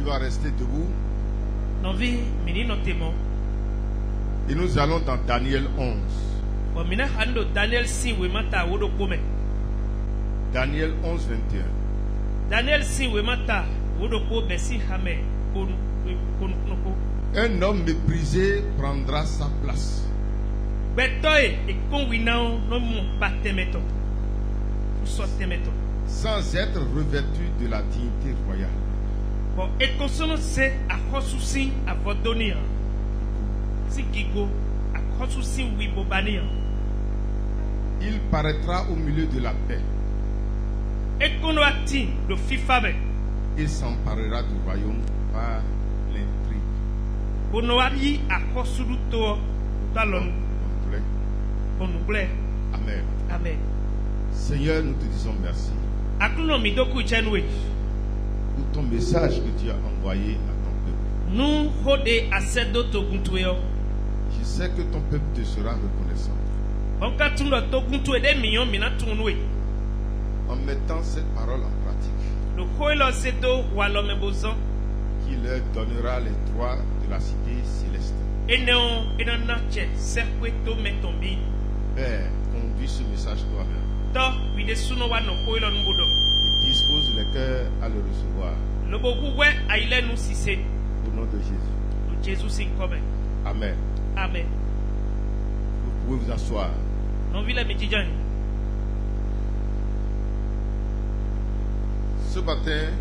vas rester debout. Novi mini notemo. Et nous allons dans Daniel 11. Mina hando Daniel si we mata wodo kome. Daniel 11, 21. Daniel si we mata wodo ko besi hame konu. Un homme méprisé prendra sa place. Betoy e kon winao no mo patemeto. Sotemeto. Sans être revêtu de la dignité royale. Bon, et consono se a hosusi a vodonia. Si gigo a hosusi wibobania. Il paraîtra au milieu de la paix. Et kono ati do fifabe. Il s'emparera du royaume par l'intrigue. Kono ari a hosuruto talon. Amen. Amen. Seigneur, nous te disons merci Akuno mi doku chenwe. pour ton message que tu as envoyé à ton peuple. Nu hode asedo toguntuyo. Je sais que ton peuple te sera reconnaissant Onka tundo toguntu ede miyon mina tunwe. en mettant cette parole en pratique, Le hoilo sedo walome bozon. qui leur donnera les droits de la cité céleste. Eneo enanache serkwe to metombi. Père, conduis ce message toi-même To wide suno wa no hoilo nubodo. et dispose les cœurs à le recevoir. Lobo huwe aile nu sise. Au nom de Jésus. No Jesus sin come. Amen. Amen. Vous pouvez vous asseoir. Non vile mi jijani. Ce matin,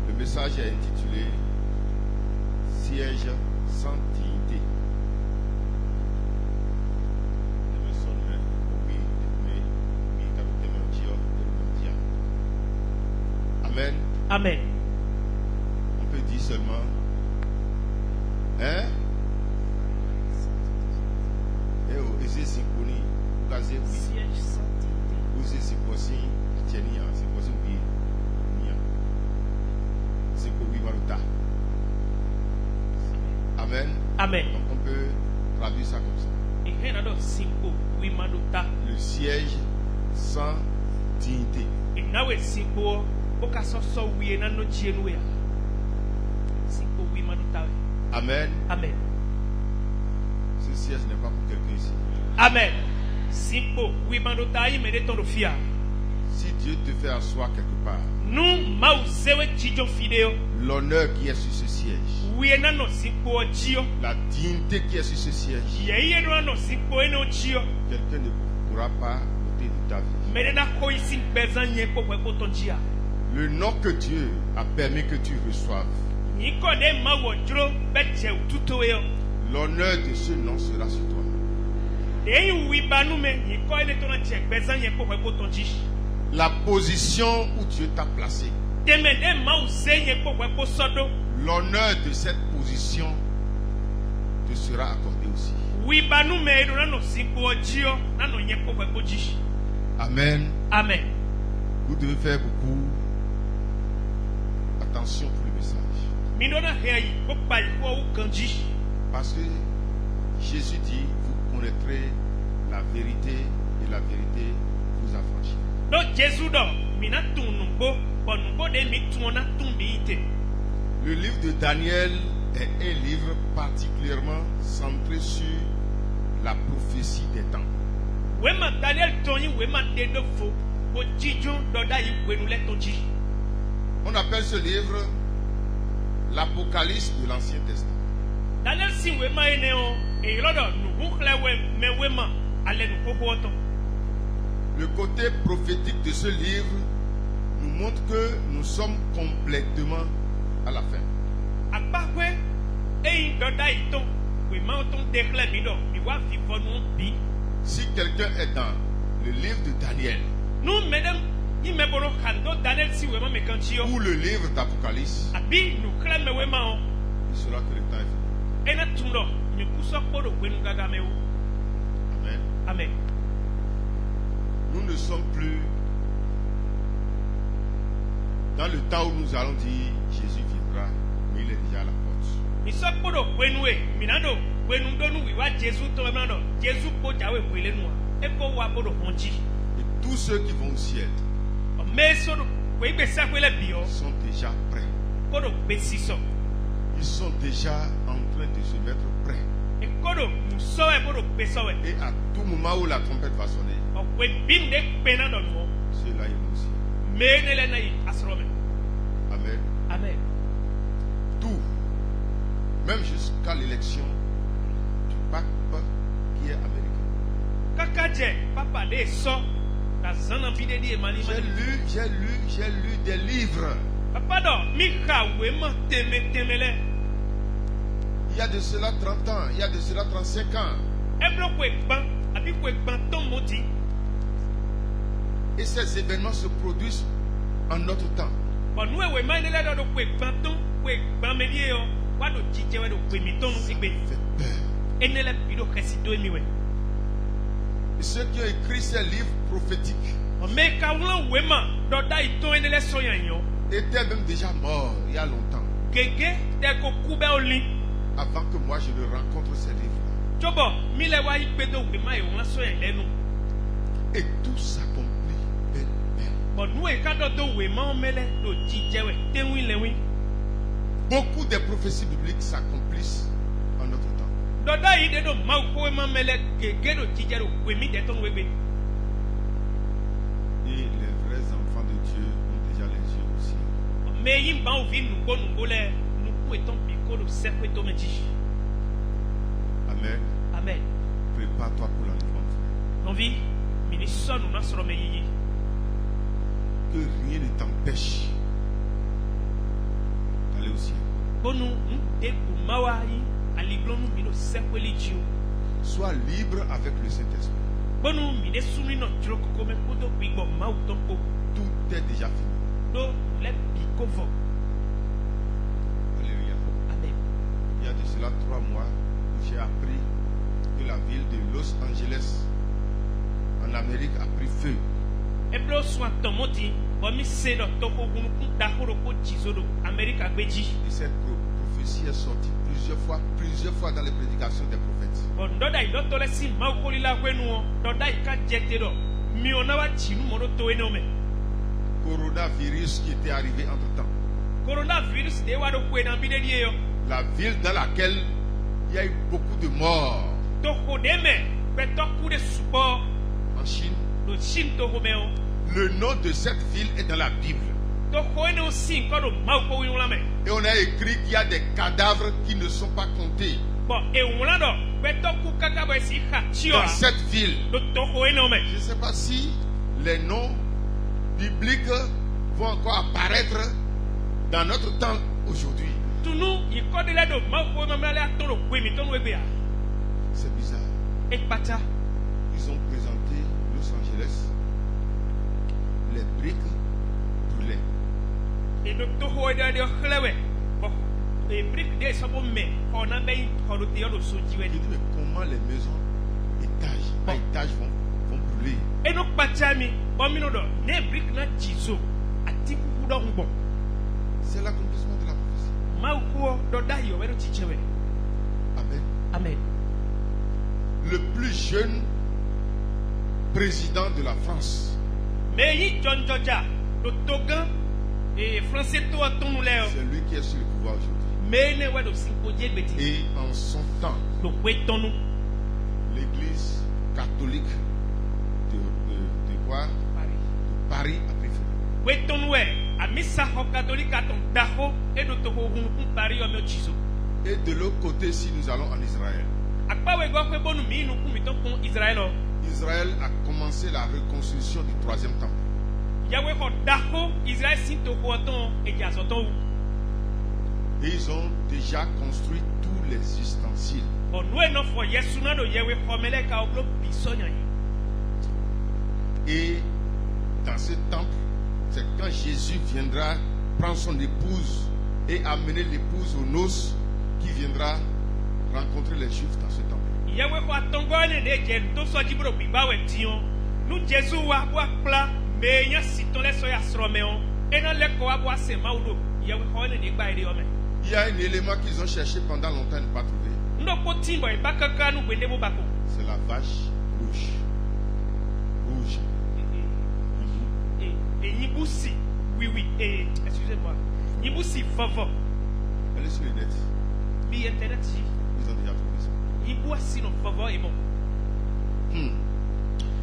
le message est intitulé Siège sans dignité. Amen. Amen. On peut dire seulement hein? Et au ese symphonie, vous casez oui. Siège sans dignité. Vous êtes symphonie, tieni en symphonie oui. Nia. Symphonie maruta. Amen. Amen. Donc on peut traduire ça comme ça. Et henado simpo wimaduta. Le siège sans dignité. Et nawe simpo oka soso wiye na no chienu ya. Simpo wimaduta. Amen. Amen. Ce siège n'est pas pour quelqu'un ici. Amen. Simpo wimaduta imede tondo fia. Si Dieu te fait asseoir quelque part, Nu mausewe chijo fideo. l'honneur qui est sur ce siège, Wiye na no simpo chio. la dignité qui est sur ce siège, Yeye no simpo eno chio. quelqu'un ne pourra pas ôter de ta vie. Mede na koisi bezanye po po tonjia. Le nom que Dieu a permis que tu reçoives, Niko de mawodro beche ututoyo. l'honneur de ce nom sera sur toi. Deyi wibanu me niko ede tona che bezanye po tonji. La position où Dieu t'a placé, Temede mausenye po sodo. l'honneur de cette position te sera accordé aussi. Wibanu me edo na no simpo jio na no nye po ji. Amen. Amen. Vous devez faire beaucoup attention pour le message. Midona hei po pai ko kanji. Parce que Jésus dit, vous connaîtrez la vérité et la vérité vous affranchira. Do Jésus do mina tunumbo bonumbo de mi tuna tumbite. Le livre de Daniel est un livre particulièrement centré sur la prophétie des temps. Wema Daniel toni wema de do fo ko jijo do da yi wenu le tonji. On appelle ce livre l'Apocalypse de l'Ancien Testament. Daniel si wema eneo e lodo nu hukle we me wema ale nu ko hoto. Le côté prophétique de ce livre nous montre que nous sommes complètement à la fin. Akpakwe e do da ito wema oton dekle mi do mi wa vivre nu bi. Si quelqu'un est dans le livre de Daniel Nous, mesdames, il me boro kando Daniel si wema me kanchio. ou le livre d'Apocalypse, Abi nous clame wema on. il sera que le temps est fini. Ena tundo mi kuso podo wenu gaga me o. Amen. Amen. Nous ne sommes plus dans le temps où nous allons dire Jésus viendra, mais il est déjà à la porte. Mi so podo wenu e minado wenu do nu wiwa Jésus to minado Jésus po jawe wele nu. E ko wa podo honji. Et tous ceux qui vont au ciel O me so do Kwebe sakwele bio. sont déjà prêts. Kodo besiso. Ils sont déjà en train de se mettre prêts. E kodo musowe kodo besowe. Et à tout moment où la trompette va sonner, Okwe binde pena donmo. ceux-là iront aussi. Menele na yi asrome. Amen. Amen. Tout, même jusqu'à l'élection du pape qui est américain. Kakaje papa de so. Na zana bide di emani mani. J'ai lu des livres. Papa do mika wema temele. Il y a de cela 30 ans, il y a de cela 35 ans. Eblo kwe ban, abi kwe ban ton moti. Et ces événements se produisent en notre temps. Bon nous we ma nele do kwe ban ton, kwe ban medie yo. Wa do jije we do kwe mi ton Ça igbe. fait peur. Enele bido kesido emi we. Et ceux qui ont écrit ces livres prophétiques O me ka wlan wema do da iton enele soyan yo. étaient même déjà morts il y a longtemps, Gege te ko kube oli. avant que moi je ne rencontre ces livres. Jobo mi le wa ipe do wema yo wlan soyan lenu. Et tout s'accomplit bel. Bon nous e ka do wema o mele do jije we tenwi lewi. Beaucoup des prophéties bibliques s'accomplissent en notre temps. Doda yi de do ma ko wema mele gege do jije do wemi de ton wegbe. Et les vrais enfants de Dieu ont déjà les yeux au ciel. Mais il va ouvrir nous le nous pouvons piquer le cercle de métier. Amen. Amen. Prépare-toi pour l'enlèvement, frère. Non vie, ministre nous n'a sur meilleur. Que rien ne t'empêche d'aller au ciel. Bon nous décou mawai à l'iglon nous mino cercle lidio. Sois libre avec le Saint-Esprit. Bon nous ministre nous notre troko comme podo bigo mau tompo. Tout est déjà fini. Do le pico vo. Alléluia. Amen. Il y a de cela 3 mois, j'ai appris que la ville de Los Angeles, en Amérique, a pris feu. Eblo soit tomoti, omi se do toko gunu da horo ko jizodo America beji. Et cette prophétie est sortie plusieurs fois dans les prédications des prophètes. Bon doda ido tole si mau ko lila kwenu doda ika jete do. Mi ona wa chinu modo to enome. Coronavirus qui était arrivé entre-temps. Coronavirus de wado kwe na bide die yo. La ville dans laquelle il y a eu beaucoup de morts Toko deme, pe toku de supo en Chine. do chin toko meo. Le nom de cette ville est dans la Bible. Toko ene osi ko do mau ko winu lame. Et on a écrit qu'il y a des cadavres qui ne sont pas comptés Bon, e wuna do, pe toku kaka bo si ha chio. dans cette ville. Do toko ene ome. Je ne sais pas si les noms bibliques vont encore apparaître dans notre temps aujourd'hui. Tunu yiko de la do mau ko mamale atoro kwe mi tonu ebe ya. C'est bizarre. E pata. Ils ont présenté Los Angeles, les briques brûlées. E do toho ede de khlewe. Bon, e brick de so bo me, ona be ko do te do so jiwe. Je dis, mais comment les maisons, étage à étage, vont brûler? E no pata mi, o mi no do, ne brick na jizo. Ati ku do ngbo. C'est l'accomplissement de la prophétie. Mau ko do da yo we do chichewe. Amen. Amen. Le plus jeune président de la France, Mais yi John Georgia, le Togan et français to atonu le. c'est lui qui est sur le pouvoir aujourd'hui. Mais ne wa do sinko je beti. Et en son temps, Do kwe tonu l'église catholique de quoi? De Paris a pris feu. kwe tonu we, a misa ho katolika ton daho e do to ho hunu kun pari o me chizo. Et de l'autre côté, si nous allons en Israël, Akpa we gwa kwe bonu mi nu kun mi ton kon Israel. Israël a commencé la reconstruction du 3e temple. Yahweh ho daho Israel sin to ho ton e jazo ton. Et ils ont déjà construit tous les ustensiles. O nu e no fo Yesu na do Yahweh ho mele ka oblo bisonya yi. Et dans ce temple, c'est quand Jésus viendra prendre son épouse et amener l'épouse aux noces qui viendra rencontrer les Juifs dans ce temple. Yahweh ho atongo ne de je to so jibro bi ba we tion. Nu Jesu wa bo akpla me nya siton le so ya sromeo. E na le ko wa bo ase maudo. Yahweh ho ne de gba ide o me. Il y a un élément qu'ils ont cherché pendant longtemps et ne pas trouvé. Ndo ko timbo e bakaka nu gwende bo bako. C'est la vache rouge. Rouge. E yibusi Oui, excusez-moi. Nibu si favo. Allez sur le net. Mi internet si. Ils ont déjà trouvé ça. Nibu si non favo et bon.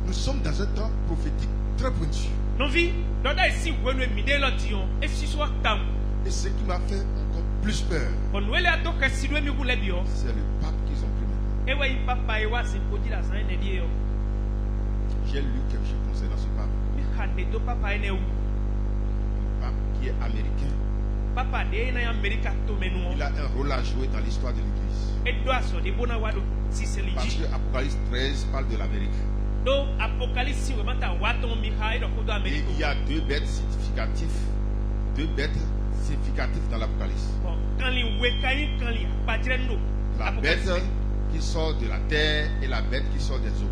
Nous sommes dans un temps prophétique très pointu. Non vi, doda ici wenu mide lotion et si soit tam. Et ce qui m'a fait encore plus peur, On nous a donc si doit mi boule bio. c'est le pape qu'ils ont pris maintenant. Et ouais papa et wa c'est pour dire la sainte de Dieu. J'ai lu quelque chose concernant ce pape. Mi kande do papa ene u. Le pape qui est américain. Papa de na America to menu. Il a un rôle à jouer dans l'histoire de l'Église. Et doit so de bona wado si c'est Parce ligi. que Apocalypse 13 parle de l'Amérique. Do apocalypse we mata waton mi ha do ko do Et America. il y a deux bêtes significatives dans l'Apocalypse. Bon, quand li we kai quand li patrendo. La bête qui sort de la terre et la bête qui sort des eaux.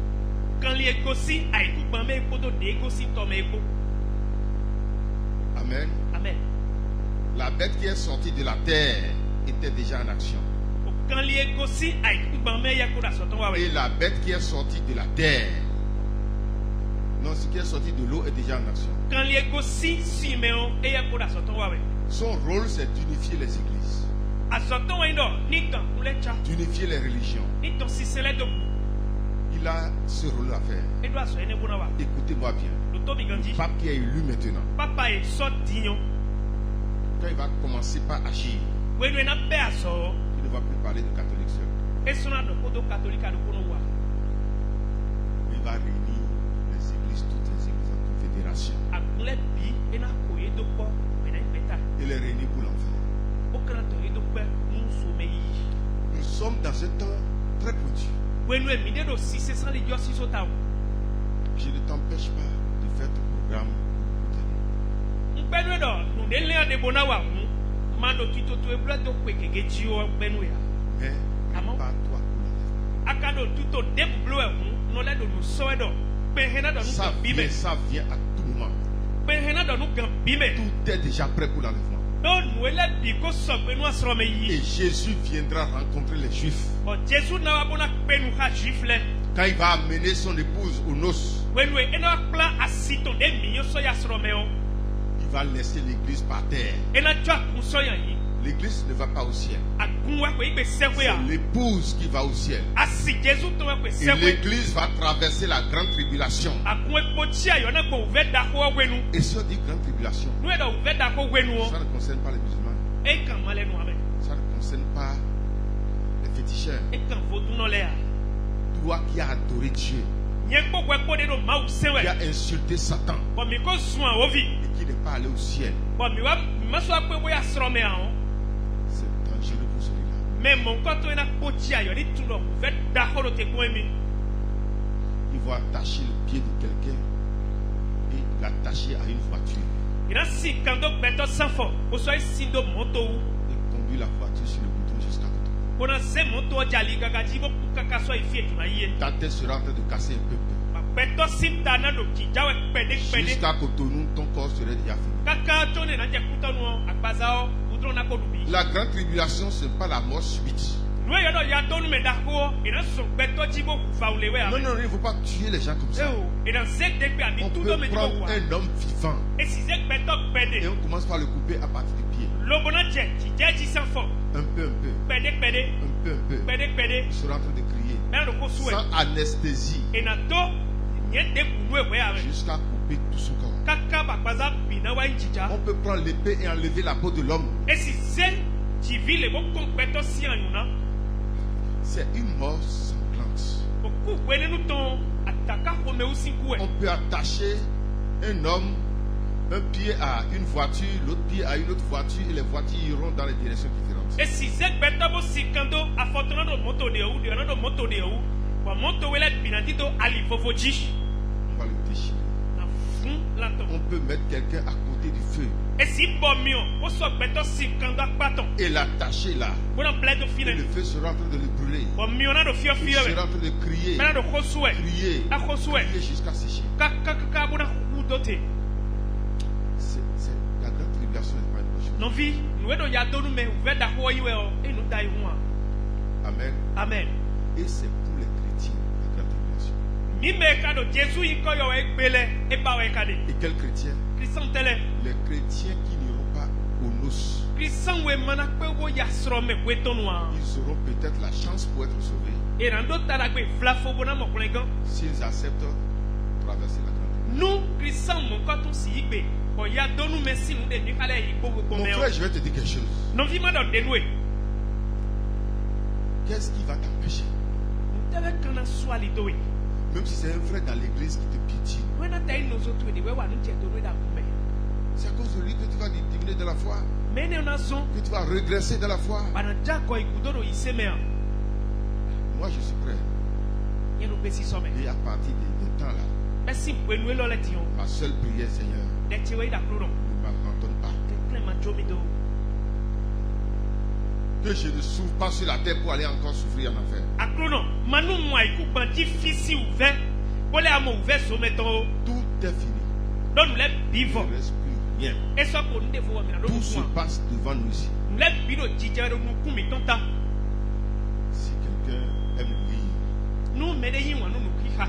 Quand li ekosi ai ku bame ko do de ekosi to me ko. Amen. Amen. La bête qui est sortie de la terre était déjà en action. Quand li ekosi ai ku bame ya ko da soton wa Et we. la bête qui est sortie de la terre, non, ce qui est sorti de l'eau est déjà en action. Quand li ekosi Simeon e ya ko da soton wa we. Son rôle, c'est d'unifier les églises, A soton wa ndo ni tan ule cha. d'unifier les religions. Ni ton si sele do. Il a ce rôle à faire. E do aso ene bona wa. Écoutez-moi bien. Do to mi ganji. Le pape qui est élu maintenant, Papa e so dignon. quand il va commencer par agir, We no na be aso. il ne va plus parler de catholiques seuls. E sona do ko do katolika do ko no wa. Il va réunir les églises, toutes les églises en confédération, Akunle bi e na ko e do po we na beta. et les réunir pour l'enfer. O kana to e do pe mu so me yi. Nous sommes dans un temps très pointu. We no e mi de do si se san le jo si so ta. Je ne t'empêche pas de faire ton programme pour t'aider. Mgbenu do nu de le de bona wa hu. Mando tito to e bla do pe keke ji o gbenu ya. Mais Comment? pas toi pour l'enfer. Akado tuto de blo e hu no le do nu so e do. Pe hena do nu Ça kan bime. vient à tout moment. Pe hena do nu kan bime. Tout est déjà prêt pour l'enlèvement. Do nu ele bi ko so gbenu asro me Et yi. Jésus viendra rencontrer les Juifs. Bon Jésus na wa bona pe nu ha juif le. Quand il va amener son épouse aux noces, We no e na plan asito de mi yo so ya asro me o. il va laisser l'église par terre. E na twa ku so yan yi. L'église ne va pas au ciel. Agun wa ko ibe se we C'est ya. l'épouse qui va au ciel. Asi Jésus to wa ko Et se we. l'église va traverser la grande tribulation. Agun e po ti ayo na ko ve da ko we nu. Et si on dit grande tribulation, Nu e do ve da ko we nu o. ça ne concerne pas les musulmans. E kan male nu ame. Ça ne concerne pas les féticheurs. E kan fotu no le ya. Toi qui as adoré Dieu, Nye gbogbo e po de do ma u se we. qui as insulté Satan Bon mi ko sun a ovi. et qui n'est pas allé au ciel, Bon mi wa mi ma so pe bo ya sro me an. c'est dangereux pour celui-là. Mais mon ko to na po ti ayo ni tu no ve da ko do te ko mi. Il va attacher le pied de quelqu'un et l'attacher à une voiture Ina si kan do beto sanfo. O so si do moto u. et conduire la voiture sur le bouton jusqu'à côté. Kona se moto jali gaga jibo kaka so ifi tu na ye. Ta tête sera en train de casser un peu. Beto simta na do ki jawe pede pede. Jusqu'à Cotonou, ton corps serait déjà fini. Kaka to ne na je kutonu o agbaza o udro na ko dubi. La grande tribulation, ce n'est pas la mort subite. Nu e yo do ya tonu me da ko ina so beto jibo fa ule we Non, ame. non, il ne faut pas tuer les gens comme ça. Ina zek de pe On abi tu peut do me jibo prendre wa. un homme vivant E si zek beto et pede. on commence par le couper à partir du pied. Lobona je ti je ji sanfo. Un peu, Pede pede un peu, un peu. pede pede. Il sera en train de crier. Me do ko suwe. Sans anesthésie Ina to nye de kunu e we ame. jusqu'à couper tout son corps. Kaka bagbaza bi na wa njija. On peut prendre l'épée et enlever la peau de l'homme. E si ze ti vi le bo kon beto si anuna. C'est une mort sanglante. Oku wele nu ton ataka home usi kuwe. On peut attacher un homme, un pied à une voiture, l'autre pied à une autre voiture et les voitures iront dans les directions différentes. E si ze beto bo sikando afotona do moto de ou de na do moto de ou. Wa moto wele binandi do ali vovoji. On va le déchirer. Na fun la ton. On peut mettre quelqu'un à côté du feu E si bomio o so beto sikando akpaton. et l'attacher là. Bona bledo Et fine. le feu sera en train de le brûler. Bomio na do fio Il fio. sera en train de crier, Me na do khosue. crier, A khosue. crier jusqu'à sécher. Kaka bona hudote. La grande tribulation n'est pas une bonne chose. Non vi, nu edo ya donu me ve da ho yiwe o. E nu dai hu. Amen. Amen. Et c'est pour les chrétiens, la grande tribulation. Mi me ka do Jésus yi ko yo egbele e ba we ka de. Et quels chrétiens? Christian tele. Les chrétiens qui n'iront pas aux noces. Christian we mana pe wo ya sro me we tonwa. Ils auront peut-être la chance pour être sauvés E rando tara gbe flafo bona mo klengan. s'ils acceptent de traverser la grande. Nous Christian mon ko tun si igbe. Bo ya donu me si nu de ni kale yi gbogbo Mon me o. frère, je vais te dire quelque chose. Non vi ma do de nu e. Qu'est-ce qui va t'empêcher? Tebe kana swali do e. Même si c'est un frère dans l'église qui te piétine. We na tai no zo tu de we wa nu je do nu da kume. C'est à cause de lui que tu vas diminuer de la foi, Mene na zo que tu vas régresser de la foi. bana ja ko igudo do iseme a. Moi, je suis prêt. Ye no besi so me. Et à partir de temps là, Besi we nu e lo le ti on. ma seule prière, Seigneur, De ti we da kuro. ne m'abandonne pas. Ke klema jomi do. Que je ne souffre pas sur la terre pour aller encore souffrir en enfer. Akrono, manu moi iku ban difficile ouvert. Bole amo ouvert so meton. Tout est fini. Don le Il bivo. ne reste plus rien. E so ko nde fo mi na do Tout se ku. passe devant nous ici. Le biro jije do nu ku mi tonta. Si quelqu'un aime lire Nu me de yin wa nu ki ha.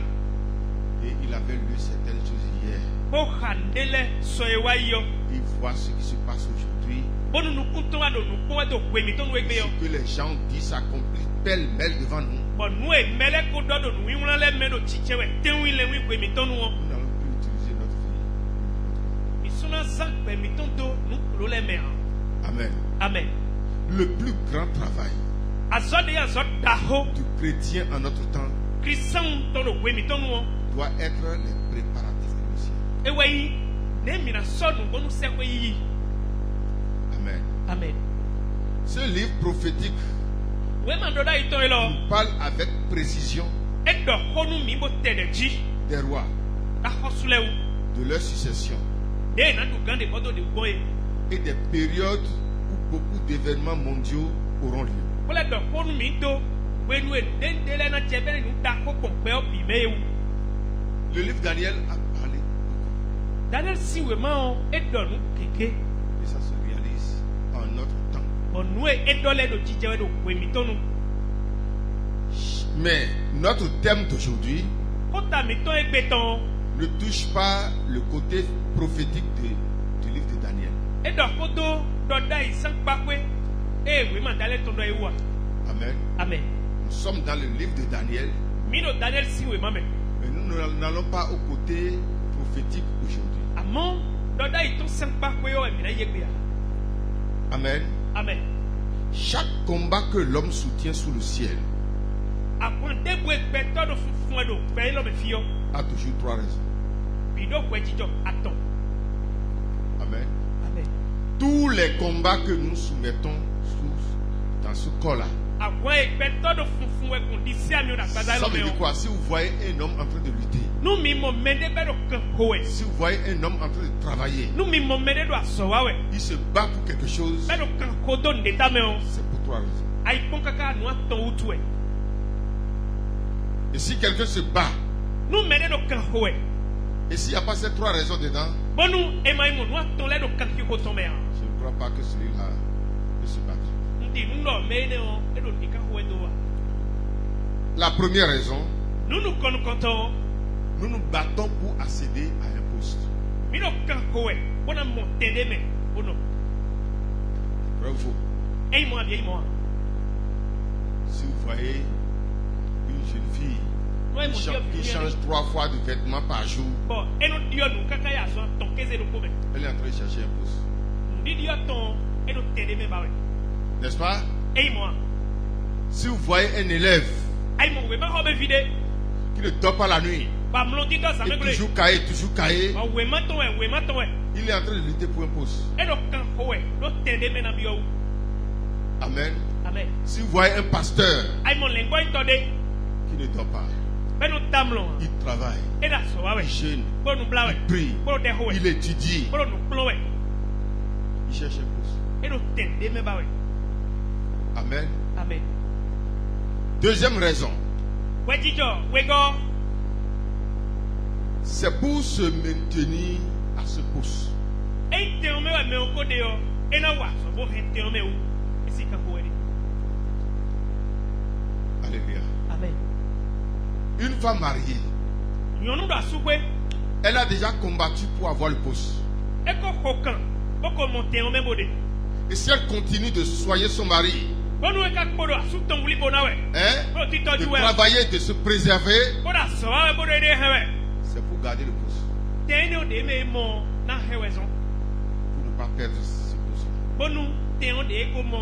et il avait lu certaines choses hier, Bo handele so e wa yo. il voit ce qui se passe aujourd'hui. Bonu nu ku ton wa do nu po do kwe mi ton we gbe yo. Ce que les gens disent s'accomplit pêle-mêle devant nous. Bon nu e mele ko do do nu wi won le me do jije we. Ten wi le wi kwe mi ton nu. Nous n'allons plus utiliser notre vie. Mi suna zan kwe mi ton do nu lo le me. Amen. Amen. Le plus grand travail Azode ya zod daho. du chrétien en notre temps Christian ton do kwe mi ton nu. doit être les préparatifs pour le ciel. Ewe yi ne mi na so nu bonu se kwe yi. Amen. Amen. Ce livre prophétique We man do da ito elo. nous parle avec précision E do honu mi bo te de ji. des rois, Da hosule u. de leur succession De na du gande bodo de boye. et des périodes où beaucoup d'événements mondiaux auront lieu. Wole do honu mi do. We nu e dendele na jebele nu da ko pompe o bi me u. Le livre Daniel a parlé beaucoup Daniel si we ma o e do nu keke. et ça se réalise en notre temps. Bon nu e do le do jije we do kwe mi tonu. Mais notre thème d'aujourd'hui Kota mi ton e gbe ton. ne touche pas le côté prophétique du livre de Daniel. E do ko do da isan pakwe. E we man dale ton do e wa. Amen. Amen. Nous sommes dans le livre de Daniel, Mi no Daniel si we ma me. mais nous n'allons pas au côté prophétique aujourd'hui. Amon do da ito san pakwe o e mi na ye gbe ya. Amen. Amen. Chaque combat que l'homme soutient sous le ciel Apon de bo e gbe to do funfun e do pe lo me fi yo. a toujours trois raisons. Bi do kwe jijo aton. Amen. Amen. Tous les combats que nous soumettons dans ce corps-là, Àwọn ìgbẹ́tọ́ do funfun ẹkùn di sí àmì ọ̀nàgbàdá ça veut lọ́mọ dire ẹ̀hún. quoi? Si vous voyez un homme en train de lutter, Nú mi mọ̀ mẹ́dẹ́ bẹ́ẹ̀ do kàn kó ẹ̀. si vous voyez un homme en train de travailler, Nú mi mọ̀ mẹ́dẹ́ do àsọ̀wá wẹ̀. il se bat pour quelque chose, Bẹ́ẹ̀ do kàn kó tó ní déta mẹ́hún. c'est pour trois raisons. Àyíkpọ́n kaka ànú àtọ̀ wútu ẹ̀. Et si quelqu'un se bat, Nú mẹ́dẹ́ do kàn kó ẹ̀. et s'il n'y a pas ces trois raisons dedans, Bọ́nú ẹ̀ máa mọ̀ nú àtọ̀ lẹ́ do kàn kí kó tọ́ mẹ́hún. je ne crois pas que celui-là peut se battre. Ndi nú lọ mẹ́dẹ́ wọn ẹ̀ do ní ká kó ẹ̀ do wa. La première raison, Nunu kọ́nu kọ́ntọ́ nous nous battons pour accéder à un poste. mi do kàn kó ẹ̀ bọ́nà mọ̀ tẹ̀lé mẹ́ bọ́nà. Vrai ou faux? Ẹ̀yin mọ̀ àbí ẹ̀yin mọ̀ à. Si vous voyez une jeune fille Nú ẹ̀ mọ̀ díọ̀ qui fi change 3 fois de vêtements par jour, Bọ̀ ẹnu díọ̀ nù kaka yà sọ tọ̀ kéze do kó mẹ́. elle est en train de chercher un poste. Ndi díọ̀ tọ̀ ẹ̀ do tẹ̀lé mẹ́ bá wẹ̀. N'est-ce pas? Ẹ̀yin mọ̀ à. Si vous voyez un élève Ayi mo wema xɔ be vi ɖe. qui ne dort pas la nuit, Ba mlɔ di dɔ et zame gble. toujours caillé, Ba wema tɔ wɛ wema tɔ wɛ. il est en train de lutter pour un poste. Eɖo kan xɔ wɛ ɖo tɛ ɖe me na miɔwu. Amen. Amen. Si vous voyez un pasteur Ayi mo le ŋgɔ yi tɔ ɖe. qui ne dort pas, Bɛ no ta mlɔ. il travaille, Eɖa sɔ wa il wɛ. jeûne, Kpɔ nu bla wɛ. il prie, Kpɔ ɖe xɔ il wɛ. étudie, Kpɔ nu kplɔ wɛ. il cherche un poste. Eɖo tɛ ɖe me ba wɛ. Amen. Amen. Deuxième raison, Wɛ dzidzɔ wɛgɔ. c'est pour se maintenir à ce poste. Eyi tɛ o me wɛ mɛ o ko de yɔ. Ena wa sɔgbɔ hɛ tɛ o me o. Esi kan xɔ wɛ de. Alléluia. Amen. Une femme mariée nyɔnu ɖo asugbe Elle a déjà combattu pour avoir le poste. ekɔ xɔ kan bɔkɔ mɔtɛn o mɛbo de Et si elle continue de soigner son mari, bɔnu eka kpɔ do asu tɔn wuli bo na wɛ hein, bɔ ti de tɔju wɛ travailler, de se préserver, bɔ da sɔ wa wɛ bɔ do ede hɛ wɛ c'est pour garder le poste, tɛn ne o de me mɔ na hɛ wɛ zɔn pour ne pas perdre ce poste. bɔnu tɛn o de eko mɔ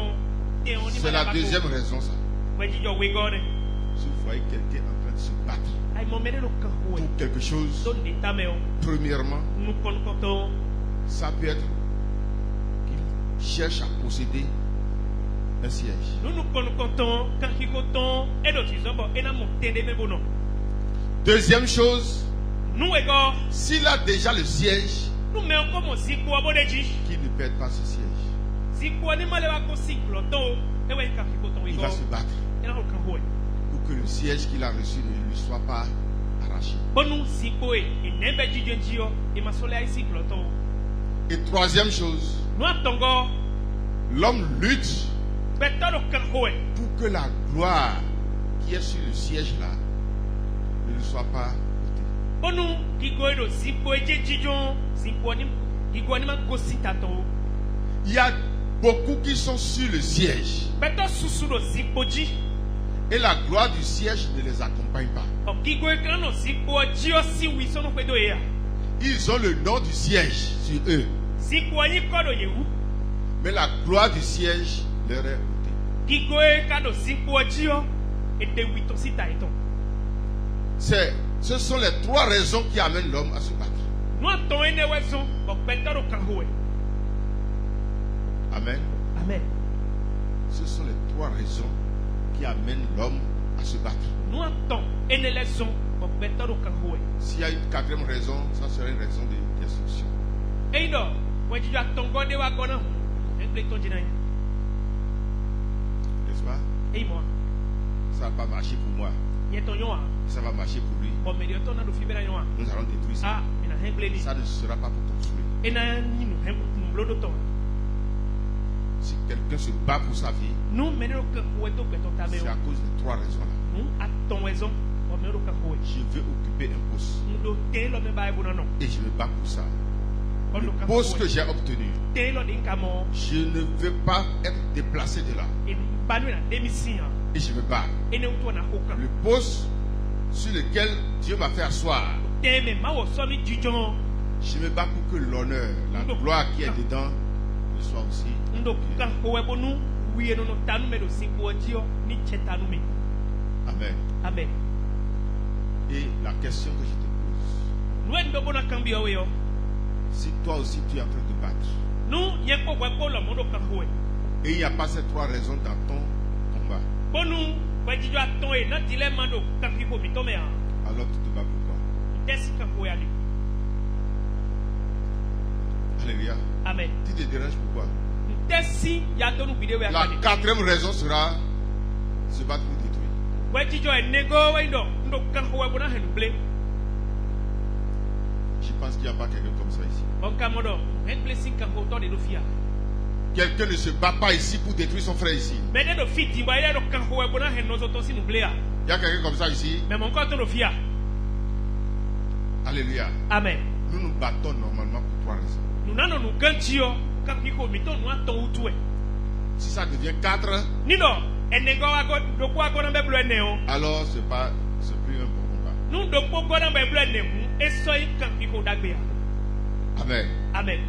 tɛn o ni C'est ma la ba ko deuxième raison, ça. wɛ jijɔ wɛ gɔ de Si vous voyez quelqu'un en train de se battre ayi mɔ mɛ de do kan ko wɛ pour quelque chose, do ne ta mɛ o premièrement, nu kɔnukɔtɔ ça peut être qu'il cherche à posséder un siège. nunu kɔnukɔtɔ kankikɔtɔ edo ti zɔn bɔ ena mɔ tɛn de mɛ bo nɔ Deuxième chose, nu wɛ gɔ s'il a déjà le siège, nu mɛ ko mɔ zikpoa bo de dzi. qu'il ne perde pas ce siège. Zikpoa ni ma le wa ko siklɔtɔ o ewɔ yi kankikɔtɔ yi Il va se gɔ battre ena o kan ko wɛ. pour que le siège qu'il a reçu ne lui soit pas arraché. Bonu zikpo ye ene bɛ dzidze ŋdzi yɔ emasɔle ayi siklɔtɔ o. Et troisième chose, Nu atɔngɔ l'homme lutte bɛtɔ do kan ko wɛ pour que la gloire qui est sur le siège là ne lui soit pas ôtée. bonu gigo ye do zikpo ye dze dzidzɔ gigo ni ma go sitatɔ o. Il y a beaucoup qui sont sur le siège Bɛtɔ susu do zikpo dzi et la gloire du siège ne les accompagne pas. ɔ gigo ye kan do zikpoa dzi yɔ si wi sɔnu ƒe do ye ya. Ils ont le nom du siège sur eux, Zikpoa yi kɔ do yewu mais la gloire du siège leur est ôtée. gigo ye ka do zikpoa dzi yɔ ede wi tɔ si ta yi tɔ. Ce sont les trois raisons qui amènent l'homme à se battre. Nu atɔ ye ne wɛ zɔn ɔ bɛtɔ do kan ko wɛ. Amen. Amen. Ce sont les trois raisons qui amènent l'homme à se battre. Nu atɔ ene lɛ zɔn ɔ bɛtɔ do kan ko wɛ. S'il y a une quatrième raison, ça serait une raison de destruction. Eyi dɔ wɔ dzidzɔ atɔngɔ de wa gɔ na ho egble tɔ dzi na yi. N'est-ce pas? Eyi mɔ Ça va pas marcher pour moi. yɛ tɔ nyɔ wa Ça va marcher pour lui. ɔ mɛ de tɔ na do fi bɛ na nyɔ wa. Nous allons détruire ça. A mina hɛn gble li Ça ne sera pas pour construire. ena nyi nu hɛn numblo do tɔ. Si quelqu'un se bat pour sa vie, Nu mɛ ne do kan ko wɛ to gbɛtɔ ta mɛ c'est o. à cause de trois raisons là. Nu atɔ wɛ zɔn ɔ mɛ do kan ko wɛ. Je veux occuper un poste Nu do te lɔ mɛ ba ye bo na nɔ. et je me bats pour ça. Ɔ Le do kan ko poste que wɛ. j'ai obtenu, Te lɔ de nka mɔ je ne veux pas être déplacé de là. enu ba nu na demisi yan Et je me bats. ene to na ko kan. Le poste sur lequel Dieu m'a fait asseoir, Te mɛ ma wɔ sɔ ni dzidzɔ. je me bats pour que l'honneur, la gloire qui est dedans, ne soit aussi. Ndo kan ko wɛ bo nu wiye nono tanu mɛ do zikpoa dzi yɔ ni cɛ tanu mɛ. Amen. Amen. Et la question que je te pose, Nu yɛ ndo bona kan bi yɔ wɛ yɔ. si toi aussi tu es en train de te battre, Nu yɛ kpɔ wɛ kpɔ lɔ mɔ do kan ko wɛ. et il n'y a pas ces trois raisons dans ton combat, Bonu wɛ dzidzɔ atɔ ye na di lɛ ma do kan fi ko mi tɔ mɛ yan. alors tu te bats pourquoi? Tɛ si kan ko wɛ ali. Alléluia. Amen. Tu te déranges pourquoi? Tɛ si ya to nu bi de wɛ La akadi. quatrième raison sera se battre pour détruire. Wɛ dzidzɔ yɛ nego wɛ ndɔ ndo kan ko wɛ bo na hɛn ble. Je pense qu'il n'y a pas quelqu'un comme ça ici. Ɔnka mɔ dɔ hɛn ble si kan ko tɔ de do fia. Quelqu'un ne se bat pas ici pour détruire son frère ici. Mɛ ne do fi ti wa yɛ do kan ko wɛ bo na hɛn nɔzɔ tɔ si nu ble ya. Il y a quelqu'un comme ça ici. Mɛ mɔ nkɔ to do fia. Alléluia. Amen. Nous nous battons normalement pour trois raisons. Nunano nu ganti yɔ kan fi ko mi tɔ nu atɔ wutu wɛ. Si ça devient 4, Ni dɔ ene gɔ wa gɔ do ko wa gɔ na bɛ blo ene o. alors c'est plus un bon combat. Nu do ko gɔ na bɛ blo ene hu esɔ yi kan fi ko dagbe ya. Amen. Amen.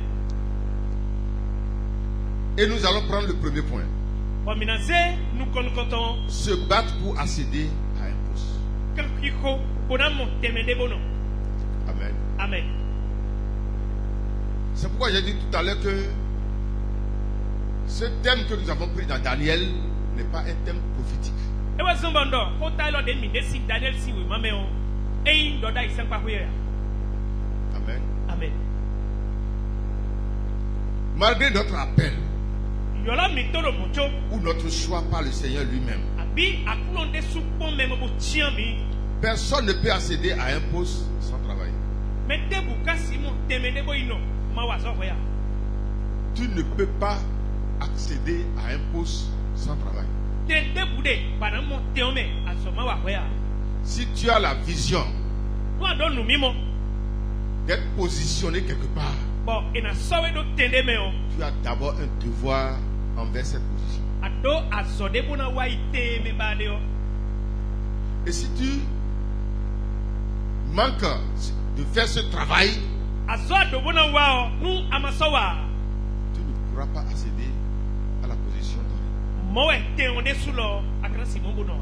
Et nous allons prendre le premier point. Bɔn mina se nu kɔnukɔtɔ Se battre pour accéder à un poste. kan fi ko bona mɔ tɛmɛ de bo nɔ. Amen. Amen. C'est pourquoi j'ai dit tout à l'heure que ce thème que nous avons pris dans Daniel n'est pas un thème prophétique. Ewa zɔnbɔn dɔ ko ta lɔ de mi de si Daniel si wo ma mɛ o. Eyi dɔ da yi sɛn kpa ko yɛ ya. Amen. Amen. Malgré notre appel Yɔlɔ mi to do mɔtso ou notre choix par le Seigneur lui-même, abi akulɔ de su kpɔn mɛ mo bo tiɲɛ mi. personne ne peut accéder à un poste sans travailler. Mɛ tebu kasi mo tɛmɛ de bo yi nɔ ma wa zɔ hɔ ya. Tu ne peux pas accéder à un poste sans travail. Te tebu de bana mo tɛn mɛ a zɔ ma wa hɔ ya. Si tu as la vision nous adons mimo. d'être positionné quelque part, Bon, et na sowe do tende meo. tu as d'abord un devoir envers cette position. Ado azode bona wa ite me badeo. Et si tu manques de faire ce travail, Azodo bona wa nu amasowa. tu ne pourras pas accéder à la position donnée. Moe te onde sulo akra simon bono.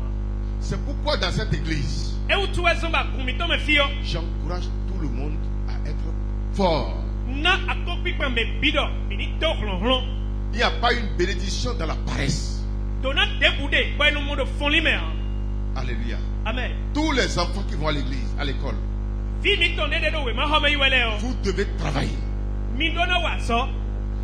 C'est pourquoi dans cette église, E utu ezomba kumito me fio. j'encourage tout le monde à être fort. Na akopi pa me bido mini to hlonhlon. Il n'y a pas une bénédiction dans la paresse. Dona debude kwa no modo fonli me. Alléluia. Amen. Tous les enfants qui vont à l'église, à l'école, Fini tonde de do we ma home iwele o. vous devez travailler. Mi dona wa so.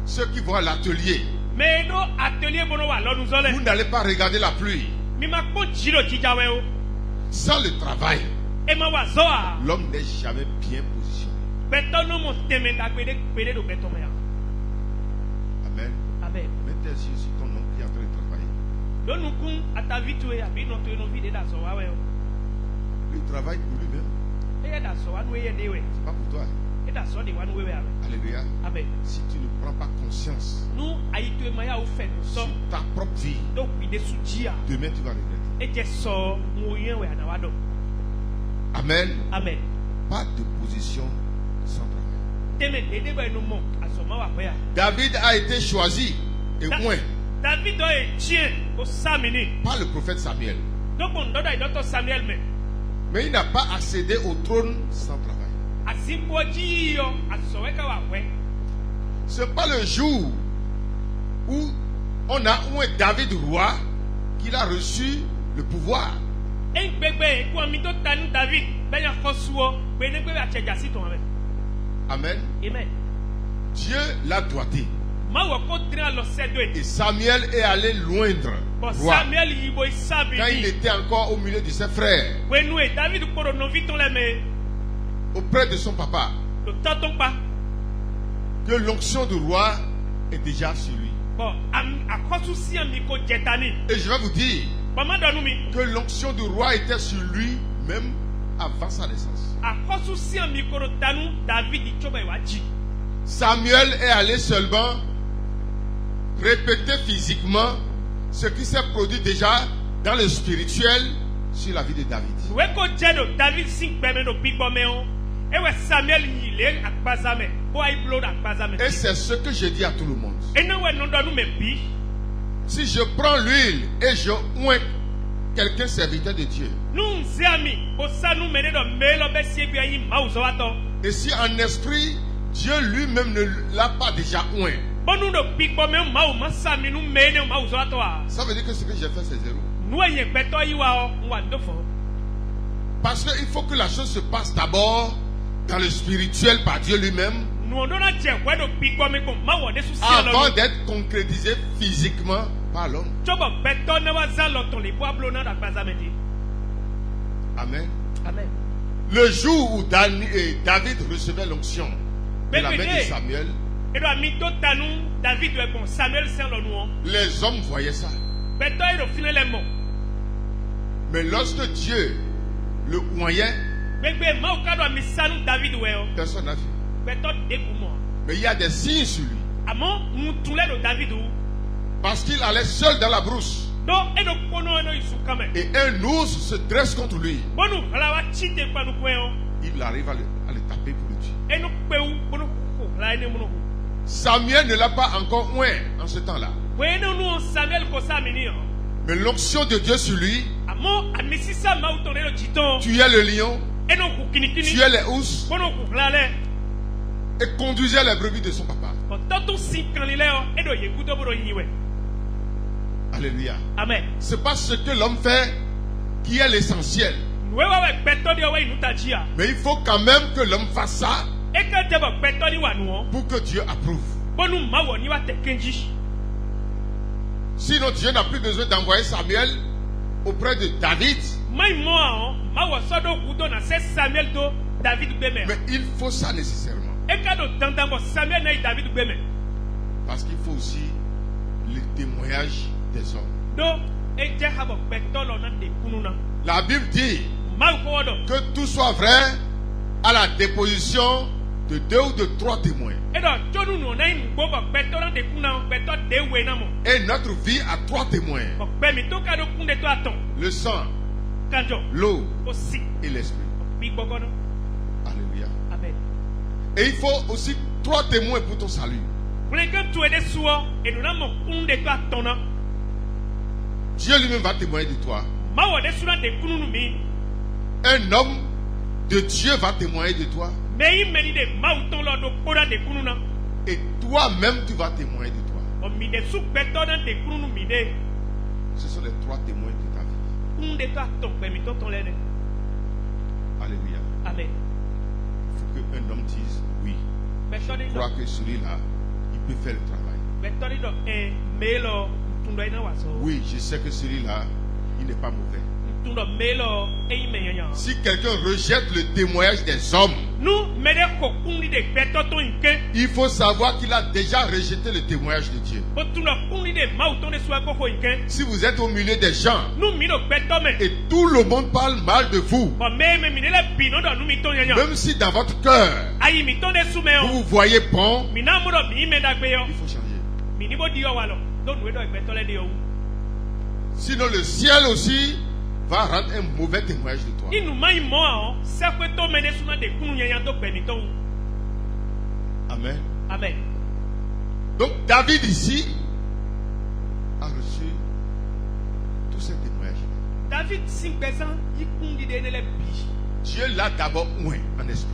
Ceux qui vont à l'atelier, Me no atelier bono wa lo nuzole. vous n'allez pas regarder la pluie. Mi ma ko jiro jijawe o. Sans le travail, E ma wa zo a. l'homme n'est jamais bien positionné. Beto no mo teme da gbede do beto me. Amen. Amen. Mets tes yeux sur ton nom qui est en train de travailler. Donu kun atavitue abi no to no vide da so wa we o. Il travaille pour lui-même, E da so wa nu ye de we. c'est pas pour toi. E da so de wa nu we we ame. Alléluia. Amen. Si tu ne prends pas conscience Nu ayitu ma ya o fe no so. sur ta propre vie, Do kwide sujia. demain tu vas regretter. E je so mu yen we ana wa do. Amen. Amen. Pas de position sans travail. Teme dede ba no mo asoma wa pe ya. David a été choisi et moins David do e tien o samini. par le prophète Samuel. Donc on doit docteur Samuel me. Mais il n'a pas accédé au trône sans travail. Asimbo ji yo asowe ka wa we. Ce n'est pas le jour où on a un David roi qu'il a reçu le pouvoir. En gbegbe ko mi to tanu David be ya fosuo be ne gbe acheja si ton ame. Amen. Amen. Dieu l'a doigté. Ma wo ko tira lo sedo Et e. Samuel est allé loindre Bon le roi Samuel yibo isabi. quand il était encore au milieu de ses frères, We nu e David poro no viton le me. auprès de son papa, Le tonton pa. que l'onction du roi est déjà sur lui. Bon akosu si ami ko jetani. Et je vais vous dire Pama do nu mi. que l'onction du roi était sur lui même avant sa naissance. Akosu si ami ko tanu David choba wa ji. Samuel est allé seulement répéter physiquement ce qui s'est produit déjà dans le spirituel sur la vie de David. We ko jedo David sing beme no bigbo me o. E we Samuel yi le akpazame. Bo ai blow akpazame. Et c'est ce que je dis à tout le monde. E no we no do nu me bi. Si je prends l'huile et je oins quelqu'un serviteur de Dieu, Nu nze ami o sanu me de do me lo be sie bi ayi ma uzo ato. et si en esprit, Dieu lui-même ne l'a pas déjà oint, Bonu do bigbo me ma o ma sami nu me ne ma uzo ato a. ça veut dire que ce que j'ai fait, c'est zéro. Nu yen gbeto yi wa o nwa ndofo. Parce qu'il faut que la chose se passe d'abord dans le spirituel par Dieu lui-même, Nu ondo na je we do bigbo me ko ma wo de su si avant lo. d'être concrétisé physiquement par l'homme. Chobo beto ne wa za lo ton le bo ablo na akpazame di. Amen. Amen. Le jour où David recevait l'onction de la main de Samuel, E do ami to tanu David we bon Samuel sen lo nu o. les hommes voyaient ça. Beto e do fine le mo. Mais lorsque Dieu le oignait, Gbegbe ma o ka do ami sanu David we o. personne n'a vu. Beto de ku mo. Mais il y a des signes sur lui. Amo mutule do David o. Parce qu'il allait seul dans la brousse. Do e do kono eno isu kame. Et un ours se dresse contre lui. Bonu hala wa chite pa nu kwen o. Il arrive à le taper pour le tuer. Enu pe u bonu ko la ene mu no. Samuel ne l'a pas encore oint en ce temps-là. We no nu Samuel ko sa mini o. Mais l'onction de Dieu sur lui Amo amisisa ma uton le jiton. tuait le lion, Eno ku kinikini. tuait les ours Bonu ku la le. et conduisait les brebis de son papa. Ko totu si kan le o. E do ye gudo boro yiwe. Alléluia. Amen. C'est pas ce que l'homme fait qui est l'essentiel. We wa we beto di o we inuta jia. Mais il faut quand même que l'homme fasse ça E ka te bo beto di wa nu o. pour que Dieu approuve. Bonu ma wo ni wa te kenji. Sinon, Dieu n'a plus besoin d'envoyer Samuel auprès de David. Mai mo a ma wo so do gudo na se Samuel do David beme. Mais il faut ça nécessairement. E ka do dandan bo Samuel na David beme. Parce qu'il faut aussi le témoignage des hommes. Do e je ha bo beto lo na de kunu na. La Bible dit Ma ko do. que tout soit vrai à la déposition de 2 ou de 3 témoins. Et notre vie a 3 témoins. Le sang, l'eau et l'esprit. Alléluia. Et il faut aussi 3 témoins pour ton salut. Dieu lui-même va témoigner de toi. Un homme de Dieu va témoigner de toi. Et toi-même tu vas témoigner de toi. Ce sont les 3 témoins de ta vie. Alléluia. Amen. Il faut qu'un homme dise oui. Je crois que celui-là, il peut faire le travail. Oui, je sais que celui-là, il n'est pas mauvais. Si quelqu'un rejette le témoignage des hommes, il faut savoir qu'il a déjà rejeté le témoignage de Dieu. Si vous êtes au milieu des gens et tout le monde parle mal de vous, même si dans votre cœur vous vous voyez bon, il faut changer. Sinon le ciel aussi va rendre un mauvais témoignage de toi. Amen. Amen. Donc David ici a reçu tous ces témoignages. Dieu l'a d'abord oint en esprit.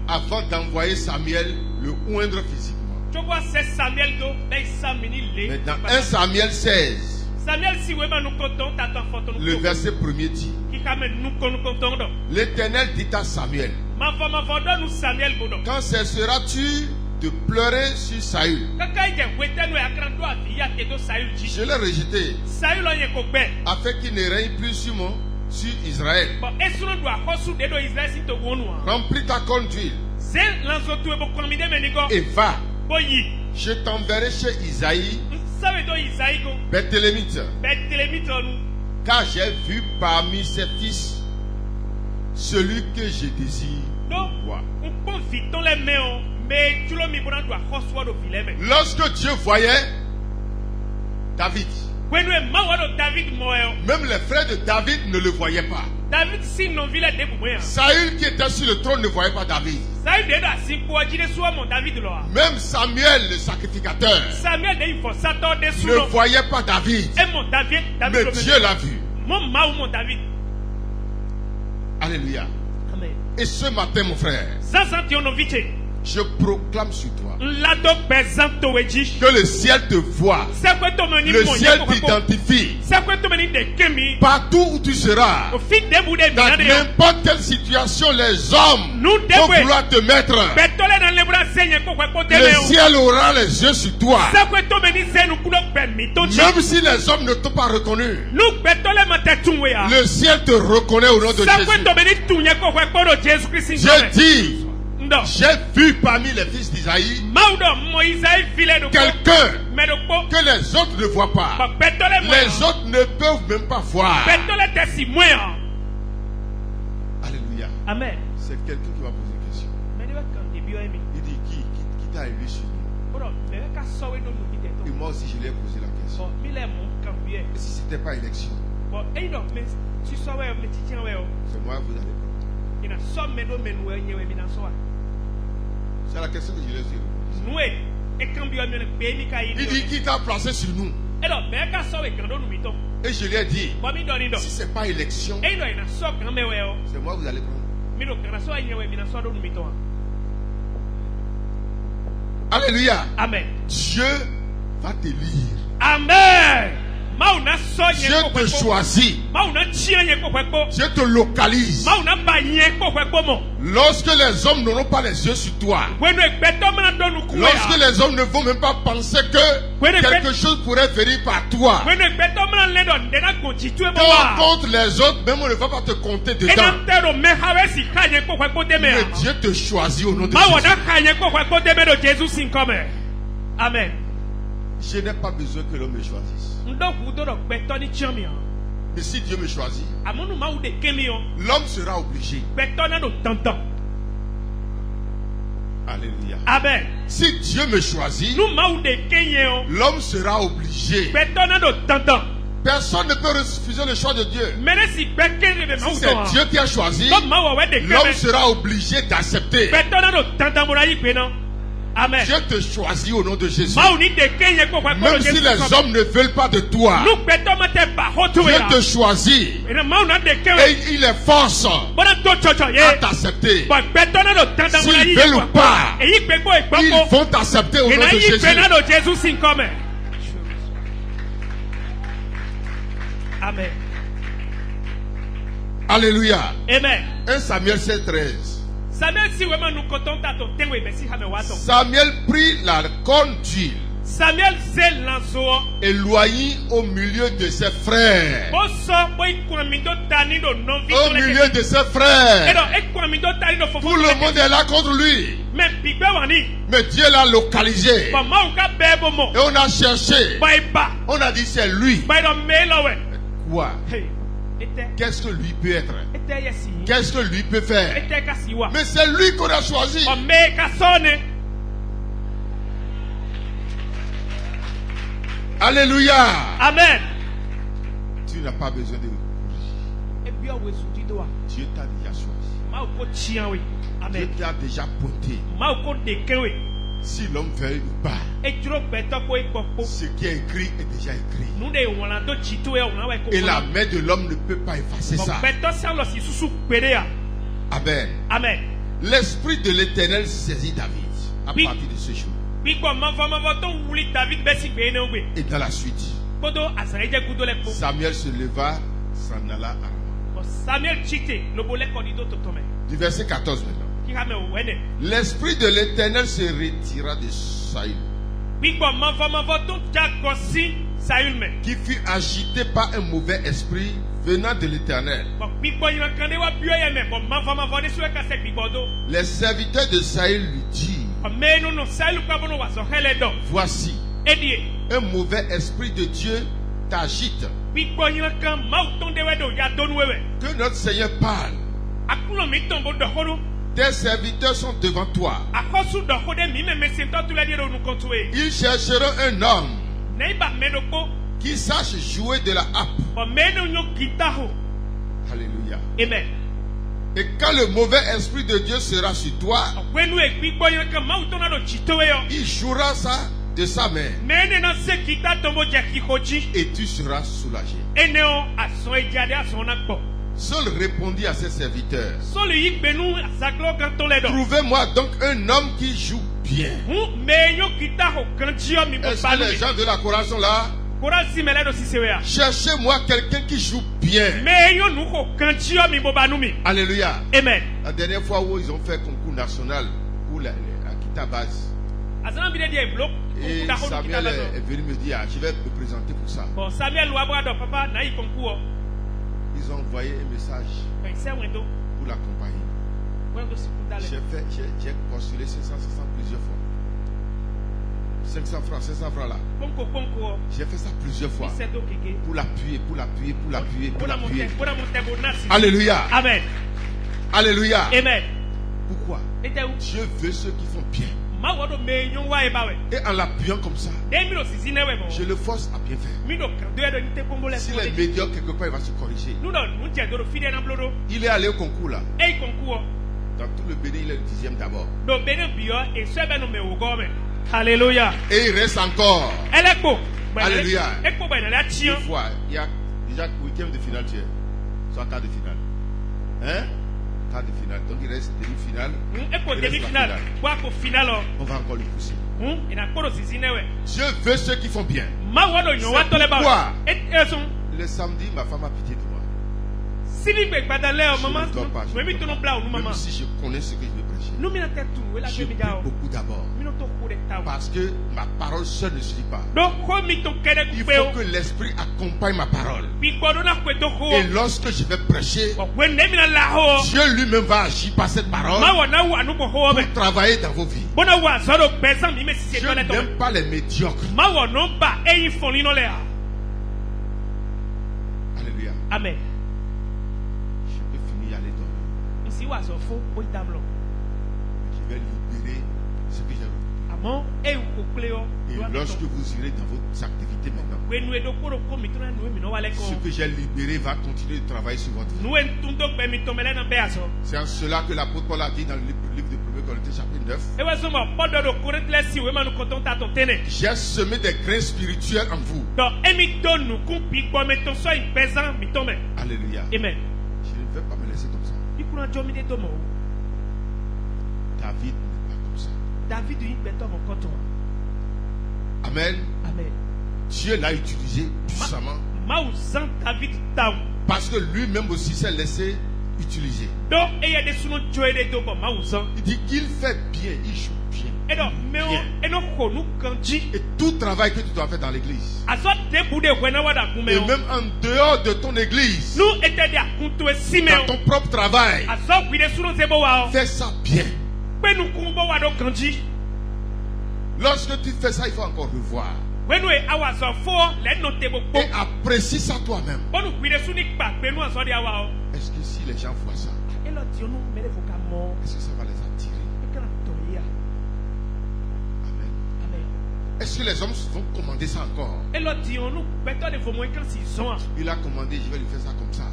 Avant d'envoyer Samuel le oindre physiquement. Mais dans 1 Samuel 16, le verset 1er dit: L'Éternel dit à Samuel: Quand cesseras-tu de pleurer sur Saül? Je l'ai rejeté afin qu'il ne règne plus sur Israël. Remplis ta corne d'huile et va. Je t'enverrai chez Isaïe, Bethlémite, car j'ai vu parmi ses fils celui que je désire voir. Lorsque Dieu voyait David, même les frères de David ne le voyaient pas. Saül qui était sur le trône ne voyait pas David. Même Samuel le sacrificateur ne voyait pas David. Mais Dieu l'a vu. Alléluia. Et ce matin mon frère, je proclame sur toi que le ciel te voit, le ciel t'identifie. Partout où tu seras, dans n'importe quelle situation les hommes vont vouloir te mettre, le ciel aura les yeux sur toi. Même si les hommes ne t'ont pas reconnu, le ciel te reconnaît au nom de Jésus. Je dis: j'ai vu parmi les fils d'Isaïe quelqu'un que les autres ne voient pas. Les autres ne peuvent même pas voir. Alléluia. Amen. C'est quelqu'un qui va poser une question. Il dit: qui t'a élu sur nous? Et moi aussi je lui ai posé la question. Et si ce n'était pas élection, c'est moi que vous allez prendre. C'est la question que je lui ai posée. Il dit: qui t'a placé sur nous? Et je lui ai dit: si ce n'est pas élection, c'est moi que vous allez prendre. Alléluia. Amen. Dieu va te lire. Amen. Dieu te choisit. Dieu te localise. Lorsque les hommes n'auront pas les yeux sur toi, lorsque les hommes ne vont même pas penser que quelque chose pourrait venir par toi, toi contre les autres, même on ne va pas te compter dedans. Mais Dieu te choisit au nom de Jésus. Amen. Je n'ai pas besoin que l'homme me choisisse. Et si Dieu me choisit, l'homme sera obligé. Alléluia. Amen. Si Dieu me choisit, l'homme sera obligé. Personne ne peut refuser le choix de Dieu. Si c'est Dieu qui a choisi, l'homme sera obligé d'accepter. Amen. Dieu te choisit au nom de Jésus. Même si les hommes ne veulent pas de toi, Dieu te choisit et il les force à t'accepter. S'ils veulent ou pas, ils vont t'accepter au nom de Jésus. Amen. Alléluia. Amen. 1 Samuel 16:13. Samuel prit la corne d'huile et l'oignit au milieu de ses frères. Au milieu de ses frères. Tout le monde est là contre lui. Mais Dieu l'a localisé. Et on a cherché. On a dit c'est lui. Quoi? Qu'est-ce que lui peut être? Qu'est-ce que lui peut faire? Mais c'est lui qu'on a choisi. Alléluia. Amen. Tu n'as pas besoin de courir. Dieu t'a déjà choisi. Dieu t'a déjà pointé. Si l'homme veut ou pas, ce qui est écrit est déjà écrit. Et la main de l'homme ne peut pas effacer ça. Amen. Amen. L'esprit de l'Éternel saisit David à partir de ce jour. Et dans la suite, Samuel se leva, s'en alla à Rama. Du verset 14 maintenant. L'esprit de l'Éternel se retira de Saül, qui fut agité par un mauvais esprit venant de l'Éternel. Les serviteurs de Saül lui dirent: voici, un mauvais esprit de Dieu t'agite. Que notre Seigneur parle. Tes serviteurs sont devant toi. Ils chercheront un homme qui sache jouer de la harpe. Alléluia. Amen. Et quand le mauvais esprit de Dieu sera sur toi, il jouera ça de sa main. Et tu seras soulagé. Saul répondit à ses serviteurs: trouvez-moi donc un homme qui joue bien. Est-ce que les gens de la chorale sont là? Cherchez-moi quelqu'un qui joue bien. Alléluia. Amen. La dernière fois où ils ont fait concours national pour la Kita base, et Samuel est venu me dire: je vais me présenter pour ça. Ils ont envoyé un message pour l'accompagner. J'ai postulé 500 plusieurs fois. 500 francs là. J'ai fait ça plusieurs fois. Pour l'appuyer. Alléluia. Amen. Alléluia. Amen. Pourquoi? Dieu veut ceux qui font bien. Et en l'appuyant comme ça, je le force à bien faire. S'il est médiocre quelque part, il va se corriger. Il est allé au concours là. Dans tout le Bénin, il est le 10e d'abord. Alléluia. Et il reste encore. Alléluia. Une fois, il y a déjà 8e de finale, tu es. Soit quart de finale. Hein? Quart de finale. Donc il reste demi-finale. On va encore lui pousser. Dieu veut ceux qui font bien. C'est pourquoi le samedi, ma femme a pitié de moi. Je ne dors pas. Même si je connais ce que je veux prêcher, je prie beaucoup d'abord. Parce que ma parole seule ne suffit pas. Il faut que l'esprit accompagne ma parole. Et lorsque je vais prêcher, Dieu lui-même va agir par cette parole pour travailler dans vos vies. Je n'aime pas les médiocres. Alléluia. Amen. Je peux finir aller dormir. Ici, où est-ce faux? Où est tableau? Je vais libérer ce que j'ai reçu. Et lorsque vous irez dans vos activités maintenant, ce que j'ai libéré va continuer de travailler sur votre vie. C'est en cela que l'apôtre Paul a dit dans le livre de 1 Corinthiens chapitre 9. J'ai semé des grains spirituels en vous. Alléluia. Amen. Je ne vais pas me laisser comme ça. David n'est pas comme ça. Amen. Amen. Dieu l'a utilisé puissamment. Parce que lui-même aussi s'est laissé utiliser. Il dit qu'il fait bien, il joue bien. Et tout travail que tu dois faire dans l'église. Et même en dehors de ton église. Dans ton propre travail. Fais ça bien. Lorsque tu fais ça, il faut encore revoir. Et apprécie ça toi-même. Est-ce que si les gens voient ça, est-ce que ça va les attirer? Amen. Est-ce que les hommes vont commander ça encore? Il a commandé, je vais lui faire ça comme ça.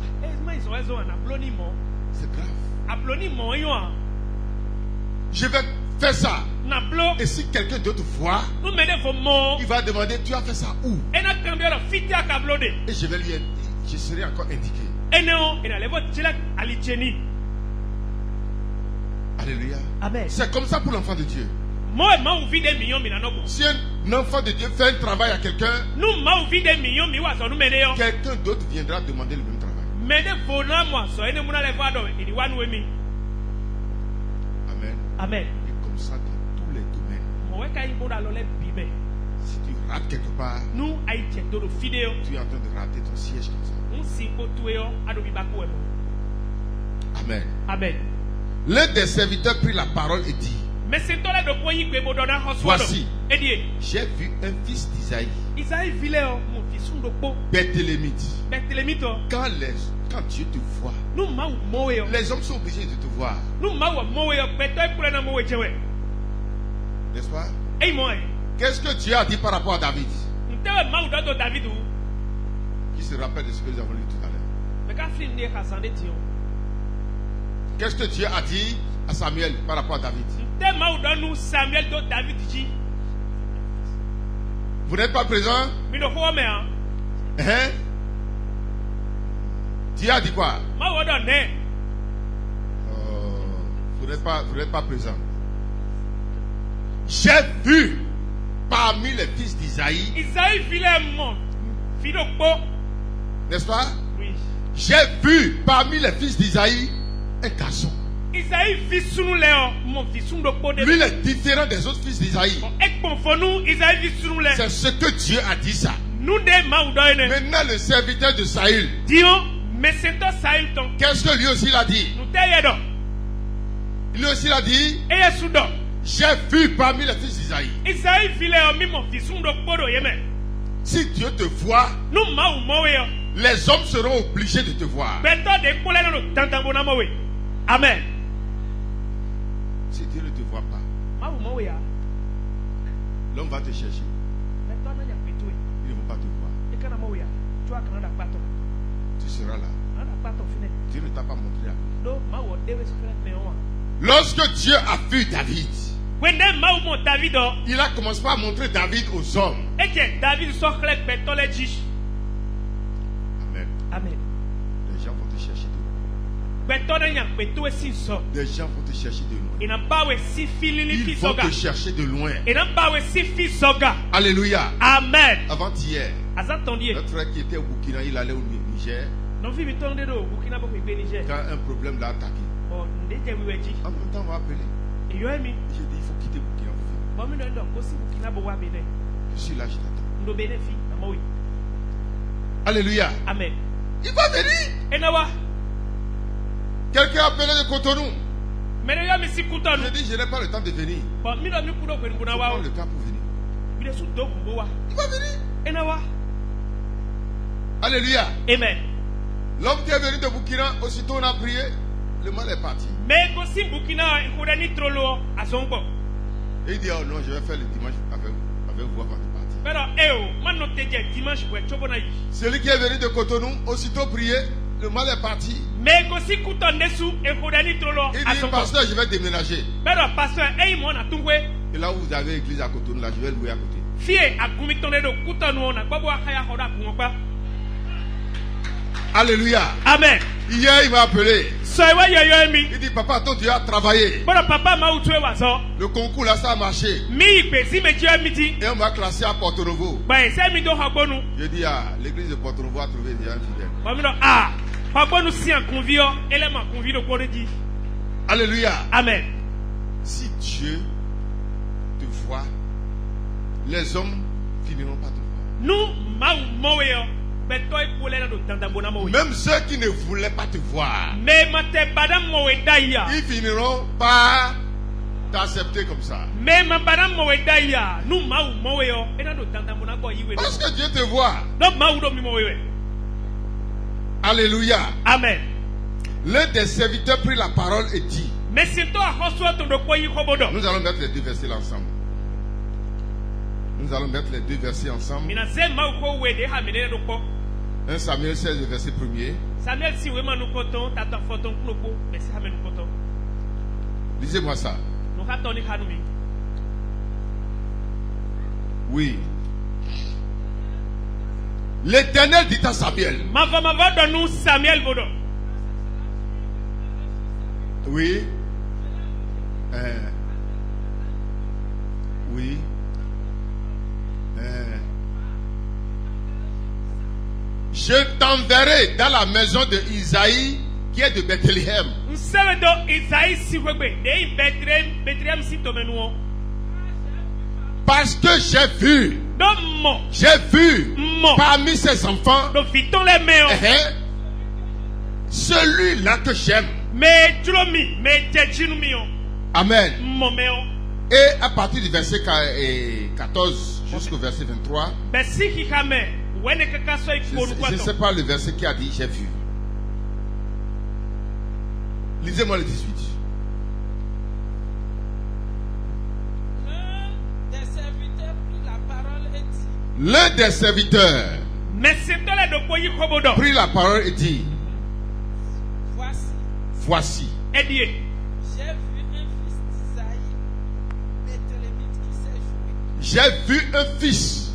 C'est grave. Je vais faire ça. Et si quelqu'un d'autre voit, il va demander, tu as fait ça où? Et je vais lui dire, je serai encore indiqué. Alléluia. Amen. C'est comme ça pour l'enfant de Dieu. Si un enfant de Dieu fait un travail à quelqu'un, quelqu'un d'autre viendra demander le même travail. Amen. Amen. Et comme ça dans tous les domaines. Si tu rates quelque part, tu es en train de rater ton siège comme ça. Amen. Amen. L'un des serviteurs prit la parole et dit, voici, j'ai vu un fils d'Isaïe, Bethlémite. Quand Dieu te voit, les hommes sont obligés de te voir. N'est-ce pas? Qu'est-ce que Dieu a dit par rapport à David? Qui se rappelle de ce que nous avons lu tout à l'heure? Qu'est-ce que Dieu a dit à Samuel par rapport à David? Vous n'êtes pas présent? Hein? Dieu a dit quoi? Vous n'êtes pas présent. J'ai vu parmi les fils d'Isaïe. N'est-ce pas? Oui. J'ai vu parmi les fils d'Isaïe un garçon. Lui, il est différent des autres fils d'Isaïe. C'est ce que Dieu a dit ça. Maintenant, le serviteur de Saül, qu'est-ce que lui aussi il a dit? Lui aussi il a dit, j'ai vu parmi les fils d'Isaïe. Si Dieu te voit, les hommes seront obligés de te voir. Amen. Si Dieu ne te voit pas, l'homme va te chercher. Il ne va pas te voir. Tu seras là. Dieu ne t'a pas montré à lui. Lorsque Dieu a vu David, il a commencé par montrer David aux hommes. Amen. Amen. Les gens vont te chercher de loin. Les gens vont te chercher de loin. Ils vont te chercher de loin. Alléluia. Amen. Avant-hier, notre frère qui était au Burkina, il allait au Niger. Quand un problème l'a attaqué, en même temps on va appeler. J'ai dit il faut quitter Burkina pour venir. Je suis là, je t'attends. Alléluia. Amen. Il va venir. Quelqu'un a appelé de Cotonou. Je dis je n'ai pas le temps de venir. Je prends le cas pour venir. Il va venir. Alléluia. Amen. L'homme qui est venu de Burkina, aussitôt on a prié, le mal est parti. Mais aussi Burkina, il faut aller trop loin à son corps. Et il dit, oh non, je vais faire le dimanche avec vous avant de partir. Celui qui est venu de Cotonou, aussitôt prié, le mal est parti. Mais aussi il dit, pasteur, je vais déménager. Et là où vous avez l'église à Cotonou, là, je vais louer à côté. Alléluia. Amen. Hier, il m'a appelé. Il dit, papa, toi, tu as travaillé. Le concours, là, ça a marché. Et on m'a classé à Porto Novo. Je dis, ah, l'église de Porto Novo a trouvé déjà un fidèle. Alléluia. Amen. Si Dieu te voit, les hommes finiront par te voir. Même ceux qui ne voulaient pas te voir, ils finiront par t'accepter comme ça. Parce que Dieu te voit. Alléluia. Amen. L'un des serviteurs prit la parole et dit. Nous allons mettre les deux versets là ensemble. Nous allons mettre les deux versets ensemble. 1 Samuel 16, le verset 1er. Lisez-moi ça. Oui. L'Éternel dit à Samuel. Oui. Oui. Je t'enverrai dans la maison de Isaïe qui est de Bethléem. Parce que j'ai vu parmi ses enfants celui-là que j'aime. Amen. Et à partir du verset 14 jusqu'au verset 23, je ne sais pas le verset qui a dit j'ai vu. Lisez-moi le 18. L'un des serviteurs prit la parole et dit, voici. J'ai vu un fils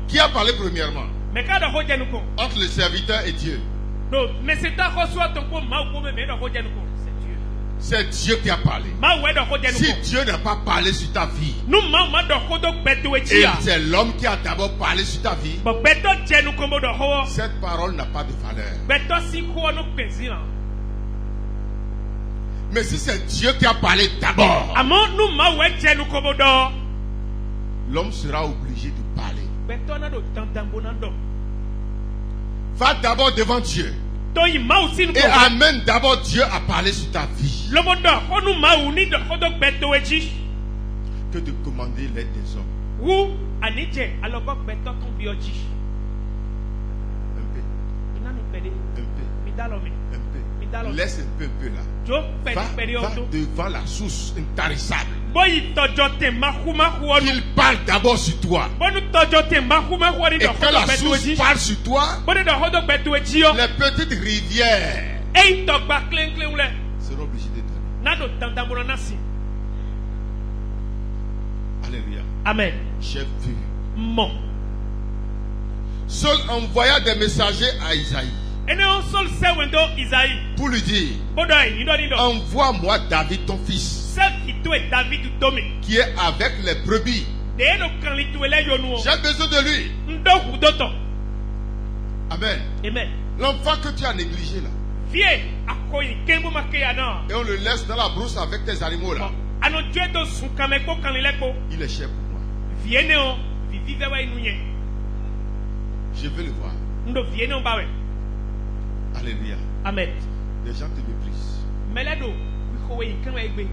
qui a parlé premièrement entre le serviteur et Dieu. C'est Dieu qui a parlé. Si Dieu n'a pas parlé sur ta vie, et c'est l'homme qui a d'abord parlé sur ta vie, cette parole n'a pas de valeur. Mais si c'est Dieu qui a parlé d'abord, l'homme sera obligé de parler. Va d'abord devant Dieu et amène d'abord Dieu à parler sur ta vie que de commander l'aide des hommes. Un peu. Laisse un peu là. Va devant la source intarissable. Il parle d'abord sur toi. Et quand la source parle sur toi, les petites rivières seront obligées de donner. Alléluia. Amen. J'ai vu. Saul envoya des messagers à Isaïe pour lui dire, envoie-moi David ton fils qui est avec les brebis. J'ai besoin de lui. Amen. L'enfant que tu as négligé là, et on le laisse dans la brousse avec tes animaux là, il est cher pour moi. Je veux le voir. Alléluia. Amen. Les gens te méprisent.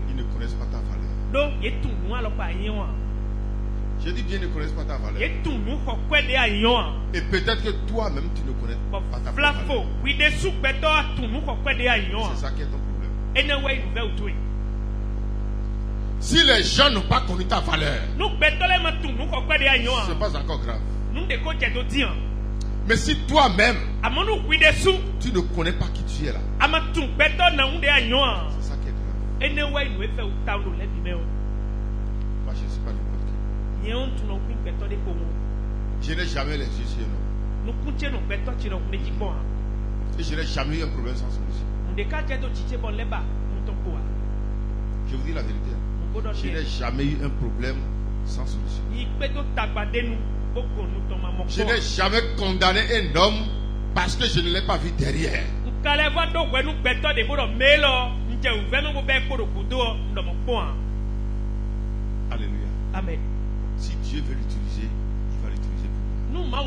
Ils ne connaissent pas ta valeur. Je dis bien, ne connaissent pas ta valeur. Et peut-être que toi-même, tu ne connais pas ta valeur. C'est ça qui est ton problème. Si les gens n'ont pas connu ta valeur, ce n'est pas encore grave. Mais si toi-même, tu ne connais pas qui tu es là, c'est ça qui est grave. Moi, je ne suis pas n'importe qui. Je n'ai jamais les yeux sur nous. Et je n'ai jamais eu un problème sans solution. Je vous dis la vérité. Je n'ai jamais eu un problème sans solution. Je n'ai jamais condamné un homme parce que je ne l'ai pas vu derrière. Alléluia. Amen. Si Dieu veut l'utiliser, il va l'utiliser pour moi.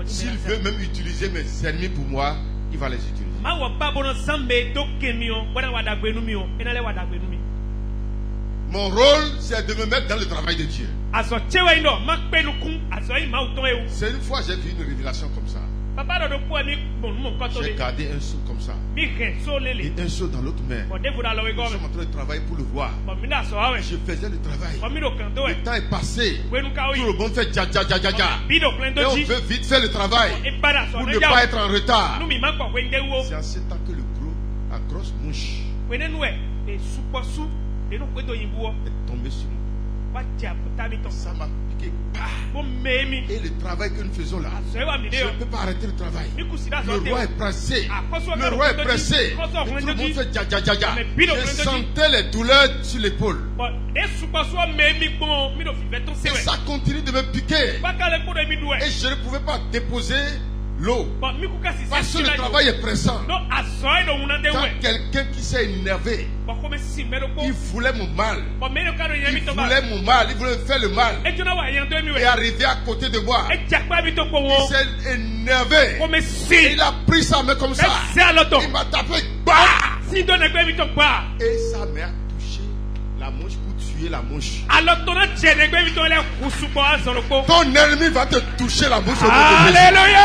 S'il veut même utiliser mes ennemis pour moi, il va les utiliser. Mon rôle, c'est de me mettre dans le travail de Dieu. C'est une fois j'ai vu une révélation comme ça. J'ai gardé un seau comme ça et un seau dans l'autre main. Je suis en train de travailler pour le roi. Je faisais le travail. Le temps est passé. Tout le monde fait dja dja dja dja dja. Et on veut vite faire le travail pour ne pas être en retard. C'est en ce temps que la grosse mouche est tombée sur moi. Ça m'a piqué. Et le travail que nous faisons là, je ne peux pas arrêter le travail. Le roi est pressé. Le roi est pressé. Tout le monde fait dja dja dja dja. Je sentais les douleurs sur l'épaule. Et ça continue de me piquer. Et je ne pouvais pas déposer l'eau. Parce que le travail est pressant. Quand quelqu'un qui s'est énervé, il voulait mon mal. Il voulait faire le mal. Et arrivé à côté de moi, il s'est énervé. Et il a pris sa main comme ça. Il m'a tapé. Et sa main a touché la mouche pour tuer la mouche. Ton ennemi va te toucher la mouche. Alléluia.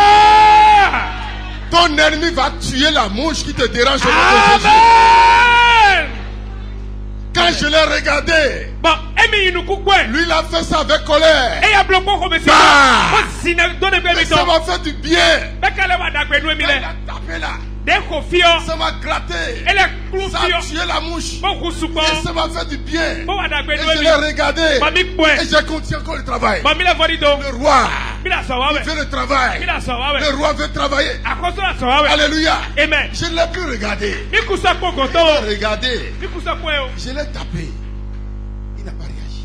Ton ennemi va tuer la mouche qui te dérange au nom de Jésus. Quand je l'ai regardé, lui il a fait ça avec colère. Et ça m'a fait du bien. Il a tapé là. Ça m'a gratté. Ça a tué la mouche. Et ça m'a fait du bien. Et je l'ai regardé. Et j'ai continué encore le travail. Le roi, il fait le travail. Le roi veut travailler. Alléluia. Amen. Je ne l'ai plus regardé. Je l'ai regardé. Je l'ai tapé. Il n'a pas réagi.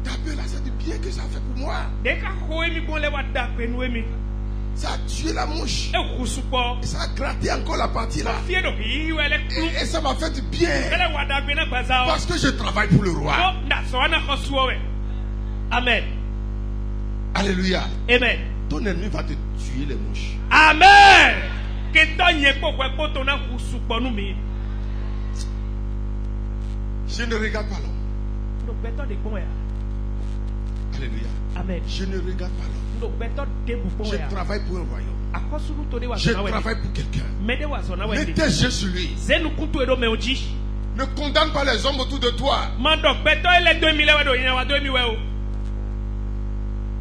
Taper là, c'est du bien que ça fait pour moi. Ça a tué la mouche. Et ça a gratté encore la partie là. Et ça m'a fait du bien. Parce que je travaille pour le roi. Amen. Alléluia. Amen. Ton ennemi va te tuer les mouches. Amen. Je ne regarde pas l'homme. Alléluia. Amen. Je ne regarde pas l'homme. Je travaille pour un royaume. Je travaille pour quelqu'un. Mets tes yeux sur lui. Ne condamne pas les hommes autour de toi.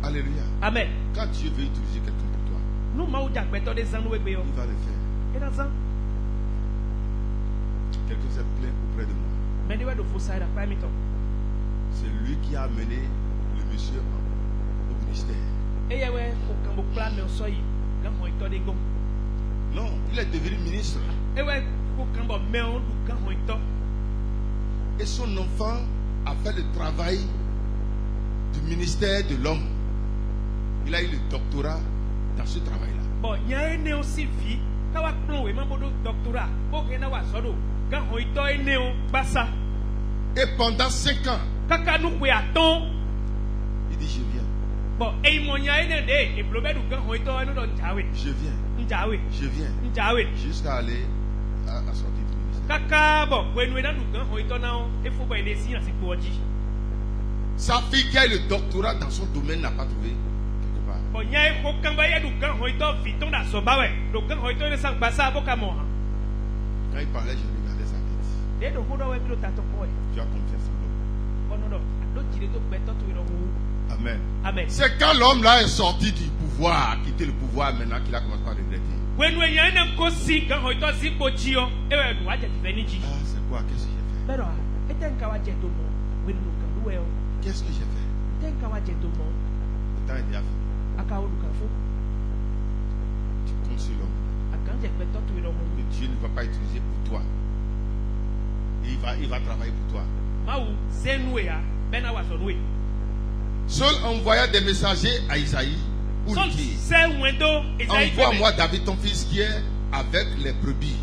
Alléluia. Amen. Quand Dieu veut utiliser quelqu'un pour toi, il va le faire. Quelqu'un s'est plaint auprès de moi. C'est lui qui a amené le monsieur au ministère. Non, il est devenu ministre. Et son enfant a fait le travail du ministère de l'homme. Il a eu le doctorat dans ce travail-là. Et pendant 5 ans, il dit je viens. Je viens. Jusqu'à aller à sortir du Sa fille qui a le doctorat dans son domaine n'a pas trouvé quelque part. Quand il parlait, je regardais sa tête. Tu as confiance en l'homme. Amen. Amen. C'est quand l'homme là est sorti du pouvoir, a quitté le pouvoir, maintenant qu'il a commencé à regretter. Ah, c'est quoi? Qu'est-ce que j'ai fait? Qu'est-ce que j'ai fait? Le temps est déjà fini. Tu comptes sur l'homme. Mais Dieu ne va pas utiliser pour toi. Il va travailler pour toi. Saul envoya des messagers à Isaïe pour lui dire: envoie-moi David ton fils qui est avec les brebis.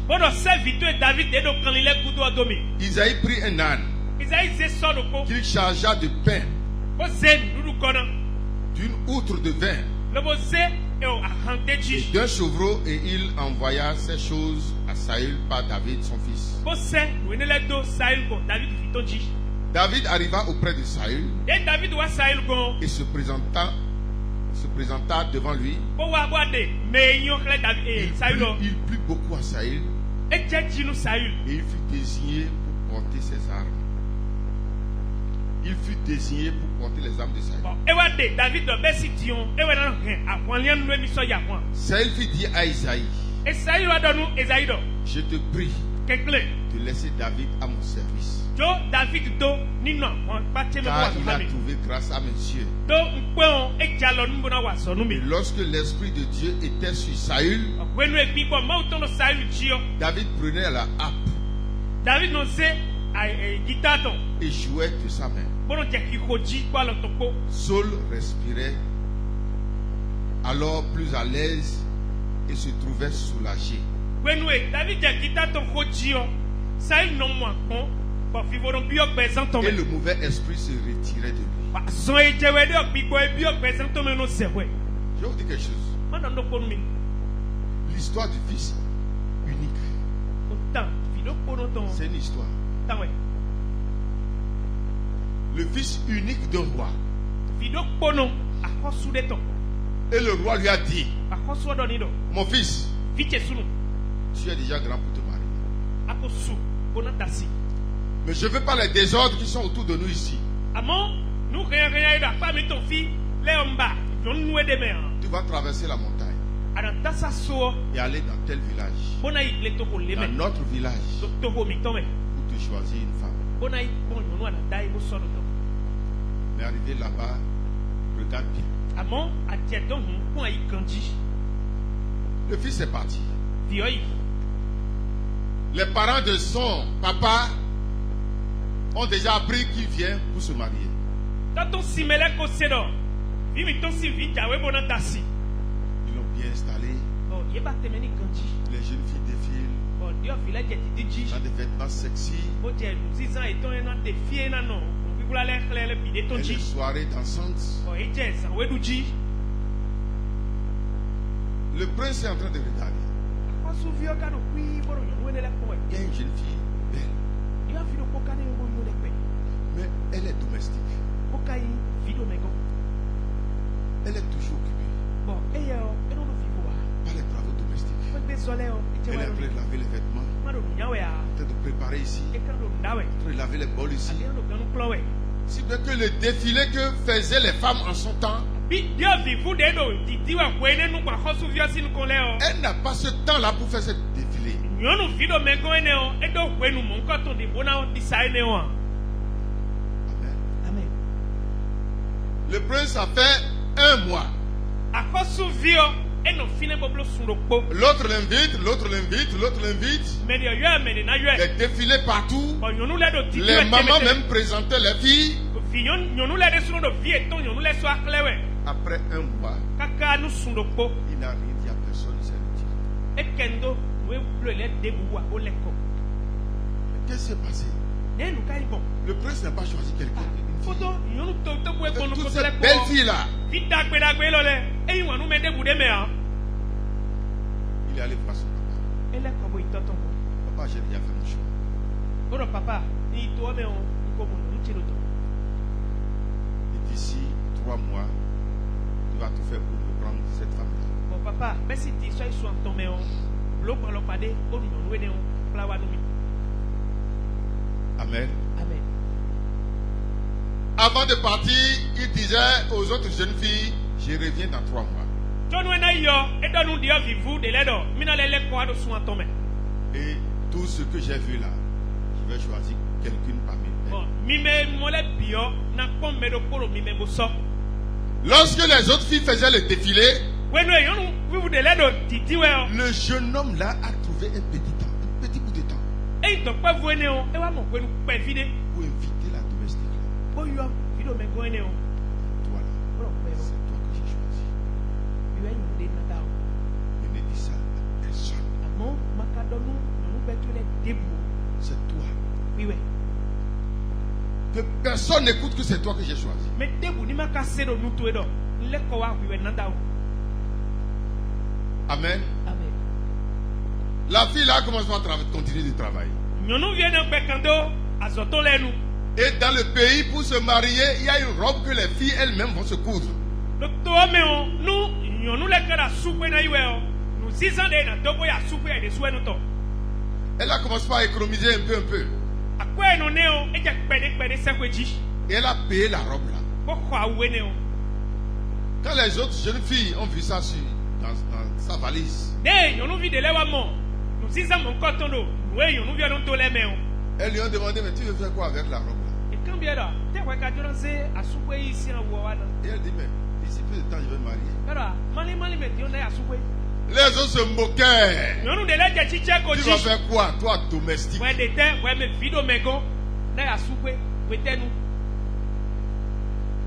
Isaïe prit un âne qu'il chargea de pain, d'une outre de vin et d'un chevreau, et il envoya ces choses à Saül par David son fils. David arriva auprès de Saül et se présenta devant lui. Il plut beaucoup à Saül et il fut désigné pour porter ses armes. Il fut désigné pour porter les armes de Saül. Saül fit dire à Isaïe: je te prie de laisser David à mon service, car il a trouvé grâce à mes yeux. Et lorsque l'Esprit de Dieu était sur Saül, David prenait la harpe et jouait de sa main. Saul respirait alors plus à l'aise et se trouvait soulagé. Et le mauvais esprit se retirait de lui. Je vais vous dire quelque chose. L'histoire du fils unique, c'est une histoire. Le fils unique d'un roi. Et le roi lui a dit: mon fils, tu es déjà grand pour te marier. Mais je ne veux pas les désordres qui sont autour de nous ici. Tu vas traverser la montagne et aller dans tel village, dans notre village, pour te choisir une femme. Mais arrivé là-bas, regarde bien. Le fils est parti. Les parents de son papa ont déjà appris qu'il vient pour se marier. Ils l'ont bien installé. Les jeunes filles défilent dans des vêtements sexy. Et les soirées dansantes. Le prince est en train de regarder. Il y a une jeune fille belle. Mais elle est domestique. Elle est toujours occupée par les travaux domestiques. Elle est en train de laver les vêtements, en train de préparer ici, en train de laver les bols ici. Si bien que le défilé que faisaient les femmes en son temps, elle n'a pas ce temps-là pour faire ce défilé. Amen. Le prince a fait 1 mois. L'autre l'invite, l'autre l'invite, l'autre l'invite. Les défilés partout. Les mamans même présentaient les filles. Après 1 mois, il n'a rien dit à personne, il s'est retiré. Qu'est-ce qui s'est passé? Le prince n'a pas choisi quelqu'un. Toutes ces belles filles-là. Il est allé voir son papa. Papa, j'ai déjà fait mon choix. Oh papa, ni toi mais on comme nous tire auto. Et d'ici 3 mois, tu vas tout faire pour me prendre cette femme-là. Bon papa, mais si tu sois sur ton mais on bloque par l'opade, on nous est on plawa nous. Amen. Amen. Avant de partir, il disait aux autres jeunes filles, je reviens dans 3 mois. Et tout ce que j'ai vu là, je vais choisir quelqu'une parmi elles. Lorsque les autres filles faisaient le défilé, le jeune homme là a trouvé un petit temps, un petit bout de temps pour inviter la domestique là. Toi là, c'est toi que j'ai choisi. Il ne dit ça à personne. C'est toi. Que personne n'écoute que c'est toi que j'ai choisi. Amen. La fille là commence à continuer de travailler. Et dans le pays, pour se marier, il y a une robe que les filles elles-mêmes vont se coudre. Elle a commencé à économiser un peu. Et elle a payé la robe là. Quand les autres jeunes filles ont vu ça dans sa valise, elles lui ont demandé, mais tu veux faire quoi avec la robe là? Et elle dit, mais d'ici peu de temps je vais me marier. Les autres se moquaient. Tu vas faire quoi, toi domestique?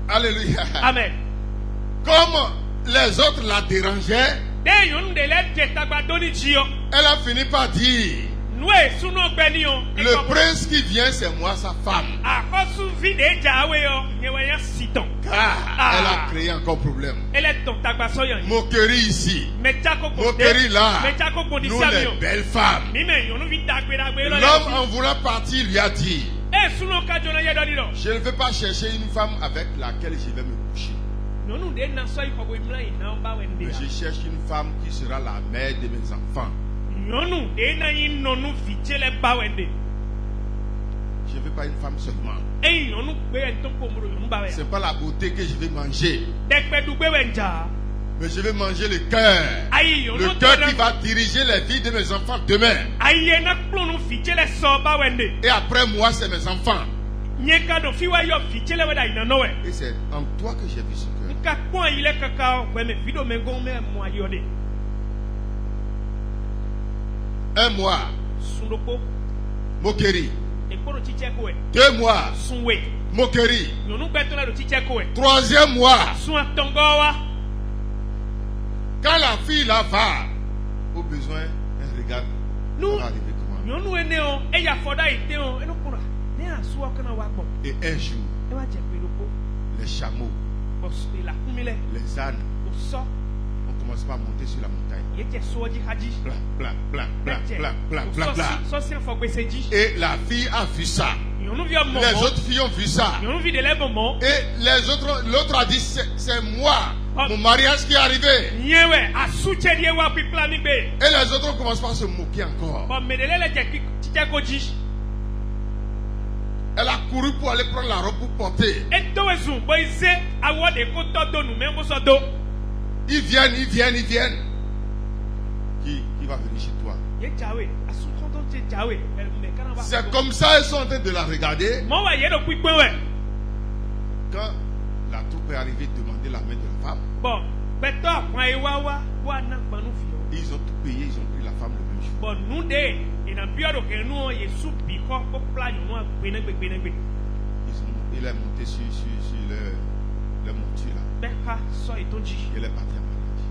Alléluia. Amen. Comme les autres la dérangeaient, elle a fini par dire, le prince qui vient, c'est moi, sa femme. Car elle a créé encore problème. Moquerie ici, moquerie là. Nous les belles femmes. L'homme en voulant partir lui a dit, je ne veux pas chercher une femme avec laquelle je vais me coucher. Mais je cherche une femme qui sera la mère de mes enfants. Je ne veux pas une femme seulement. Ce n'est pas la beauté que je vais manger. Mais je vais manger le cœur. Le cœur qui va diriger les vies de mes enfants demain. Et après moi, c'est mes enfants. Et c'est en toi que j'ai vu ce cœur. Un mois, moquerie. 2 mois, moquerie. 3e mois, quand la fille là va, au besoin, elle regarde. Ça va arriver comment? Et un jour, les chameaux, les ânes, on commence pas à monter sur la montagne. Et la fille a vu ça. Les autres filles ont vu ça. Et l'autre a dit, c'est moi, mon mariage qui est arrivé. Et les autres commencent pas à se moquer encore. Elle a couru pour aller prendre la robe pour porter. Ils viennent. Qui va venir chez toi? C'est comme ça, ils sont en train de la regarder. Quand la troupe est arrivée demander la main de la femme, ils ont tout payé, ils ont pris la femme le même jour. Il est monté sur le monture là. Il est parti en mariage.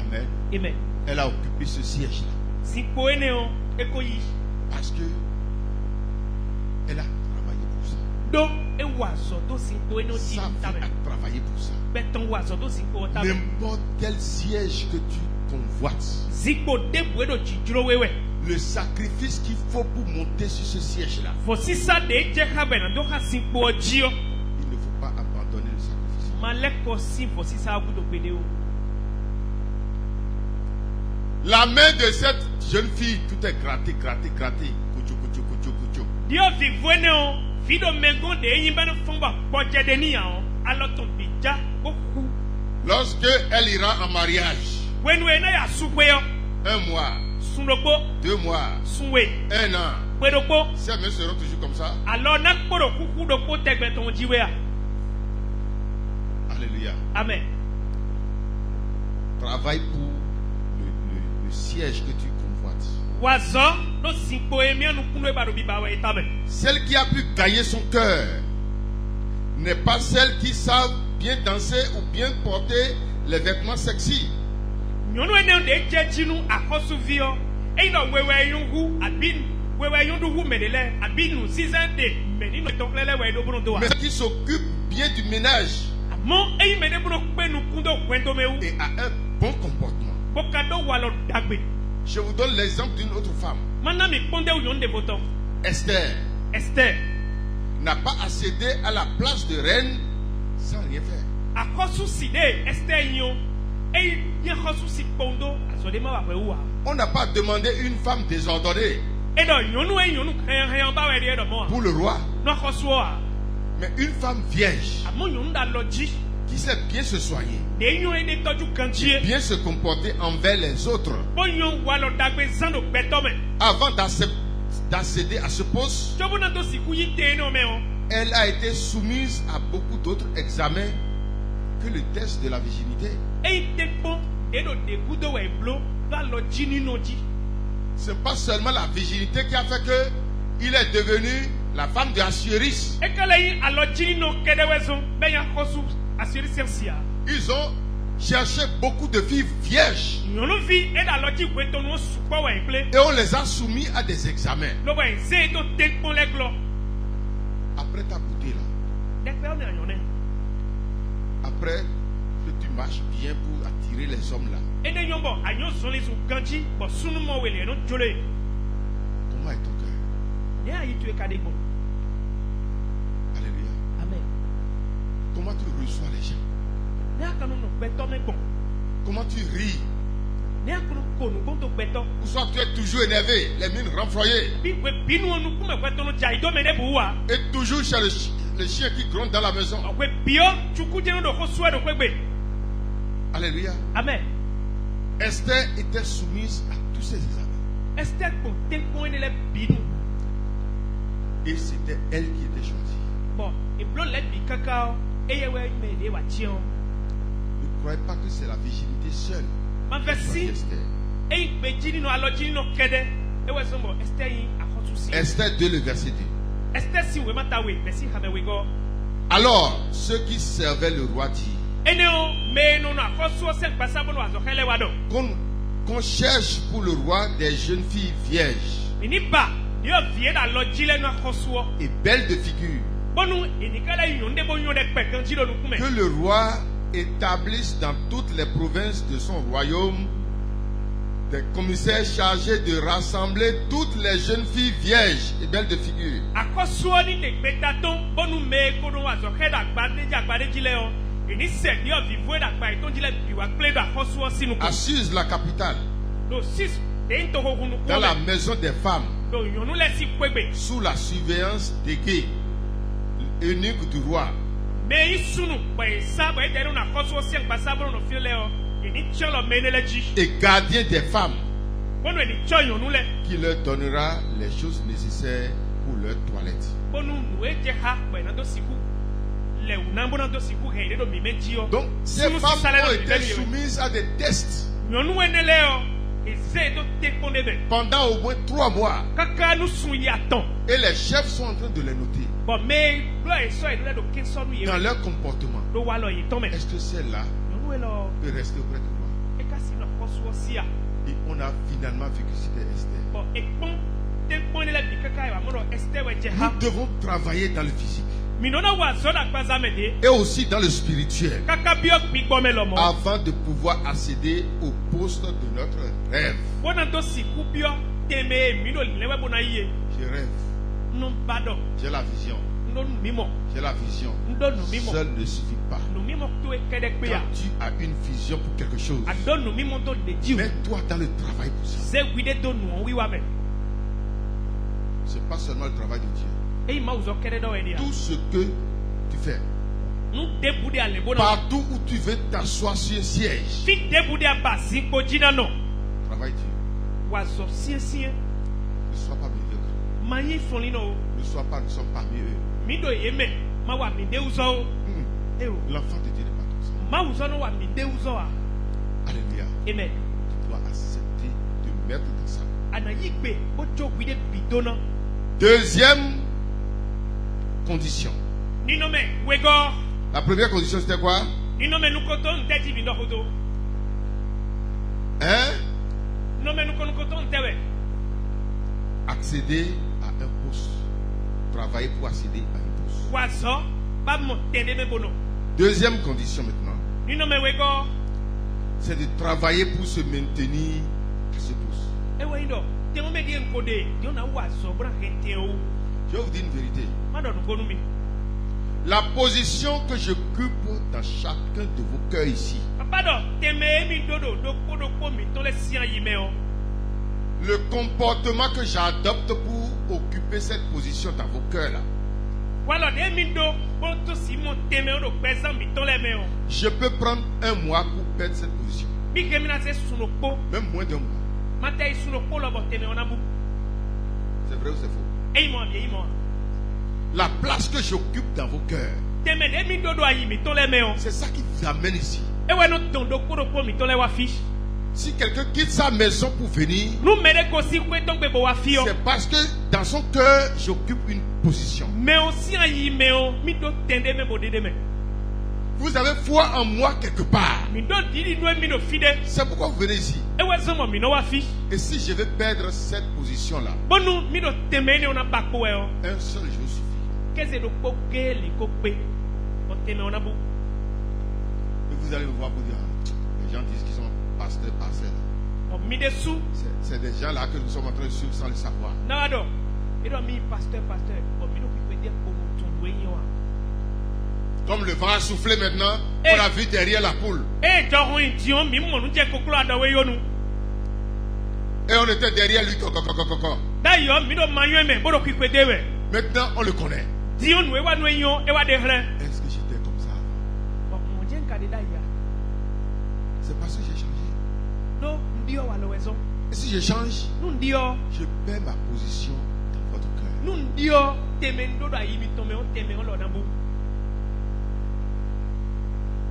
Amen. Elle a occupé ce siège là. Parce que elle a travaillé pour ça. Sa vie a travaillé pour ça. N'importe quel siège que tu convoites, le sacrifice qu'il faut pour monter sur ce siège-là, il ne faut pas abandonner le sacrifice. La main de cette jeune fille, tout est gratté. Lorsque elle ira en mariage, 1 mois, 2 mois, 1 an, ces mains seront toujours comme ça. Alléluia. Amen. Travaille pour le siège que tu convoites. Celle qui a pu gagner son cœur n'est pas celle qui savent bien danser ou bien porter les vêtements sexy. Mais qui s'occupe bien du ménage et a un bon comportement. Je vous donne l'exemple d'une autre femme. Esther n'a pas accédé à la place de reine sans rien faire. On n'a pas demandé une femme désordonnée pour le roi, mais une femme vierge qui sait bien se soigner, bien se comporter envers les autres. Avant d'accéder à ce poste, elle a été soumise à beaucoup d'autres examens que le test de la virginité. Ce n'est pas seulement la virginité qui a fait qu'il est devenu la femme de Assuérus. Ils ont cherché beaucoup de filles vierges et on les a soumis à des examens. Après ta beauté là, après que tu marches bien pour attirer les hommes là, comment est ton cœur? Alléluia. Amen. Comment tu reçois les gens? Comment tu ris? Ou soit tu es toujours énervé, les mines renfroyées, et toujours chez le chien qui gronde dans la maison. Alléluia. Amen. Esther était soumise à tous ces examens. Et c'était elle qui était choisie. Ne croyez pas que c'est la virginité seule. Esther 2, le verset 2. Alors, ceux qui servaient le roi dirent qu'on cherche pour le roi des jeunes filles vierges et belles de figure, que le roi établisse dans toutes les provinces de son royaume des commissaires chargés de rassembler toutes les jeunes filles vierges et belles de figure. À Suse, la capitale, dans la maison des femmes, sous la surveillance des gays, eunuques du roi, et gardien des femmes, qui leur donnera les choses nécessaires pour leur toilette. Donc, ces femmes ont été soumises à des tests pendant au moins 3 mois. Et les chefs sont en train de les noter dans leur comportement. Est-ce que celle-là peut rester auprès de moi? Et on a finalement vu que c'était Esther. Nous devons travailler dans le physique. et aussi dans le spirituel avant de pouvoir accéder au poste de notre rêve. Je rêve. J'ai la vision. J'ai la vision. Seul ne suffit pas. Quand tu as une vision pour quelque chose, mets-toi dans le travail pour ça. Ce n'est pas seulement le travail de Dieu. Tout ce que tu fais, partout où tu veux t'asseoir sur un siège, travaille Dieu. Ne sois pas médiocre. Ne sois pas, nous sommes parmi eux. L'enfant de Dieu n'est pas comme ça. Alléluia. Amen. Tu dois accepter de mettre dans ça. Deuxième condition. La première condition c'était quoi? Hein? Accéder à un poste. Travailler pour accéder à un poste. Deuxième condition maintenant. C'est de travailler pour se maintenir à ce poste. Je vais vous dire une vérité. La position que j'occupe dans chacun de vos cœurs ici, le comportement que j'adopte pour occuper cette position dans vos cœurs là, je peux prendre un mois pour perdre cette position. Même moins d'un mois. C'est vrai ou c'est faux? La place que j'occupe dans vos cœurs, c'est ça qui vous amène ici. Si quelqu'un quitte sa maison pour venir, c'est parce que dans son cœur, j'occupe une position. Vous avez foi en moi quelque part. C'est pourquoi vous venez ici. Et si je vais perdre cette position-là, un seul jour suffit. Et vous allez me voir pour dire, les gens disent qu'ils sont pasteurs, c'est des gens là que nous sommes en train de suivre sans le savoir. Comme le vent a soufflé maintenant, on a vu derrière la poule. Et on était derrière lui. Maintenant, on le connaît. Est-ce que j'étais comme ça avant? C'est parce que j'ai changé. Et si je change, je perds ma position dans votre cœur.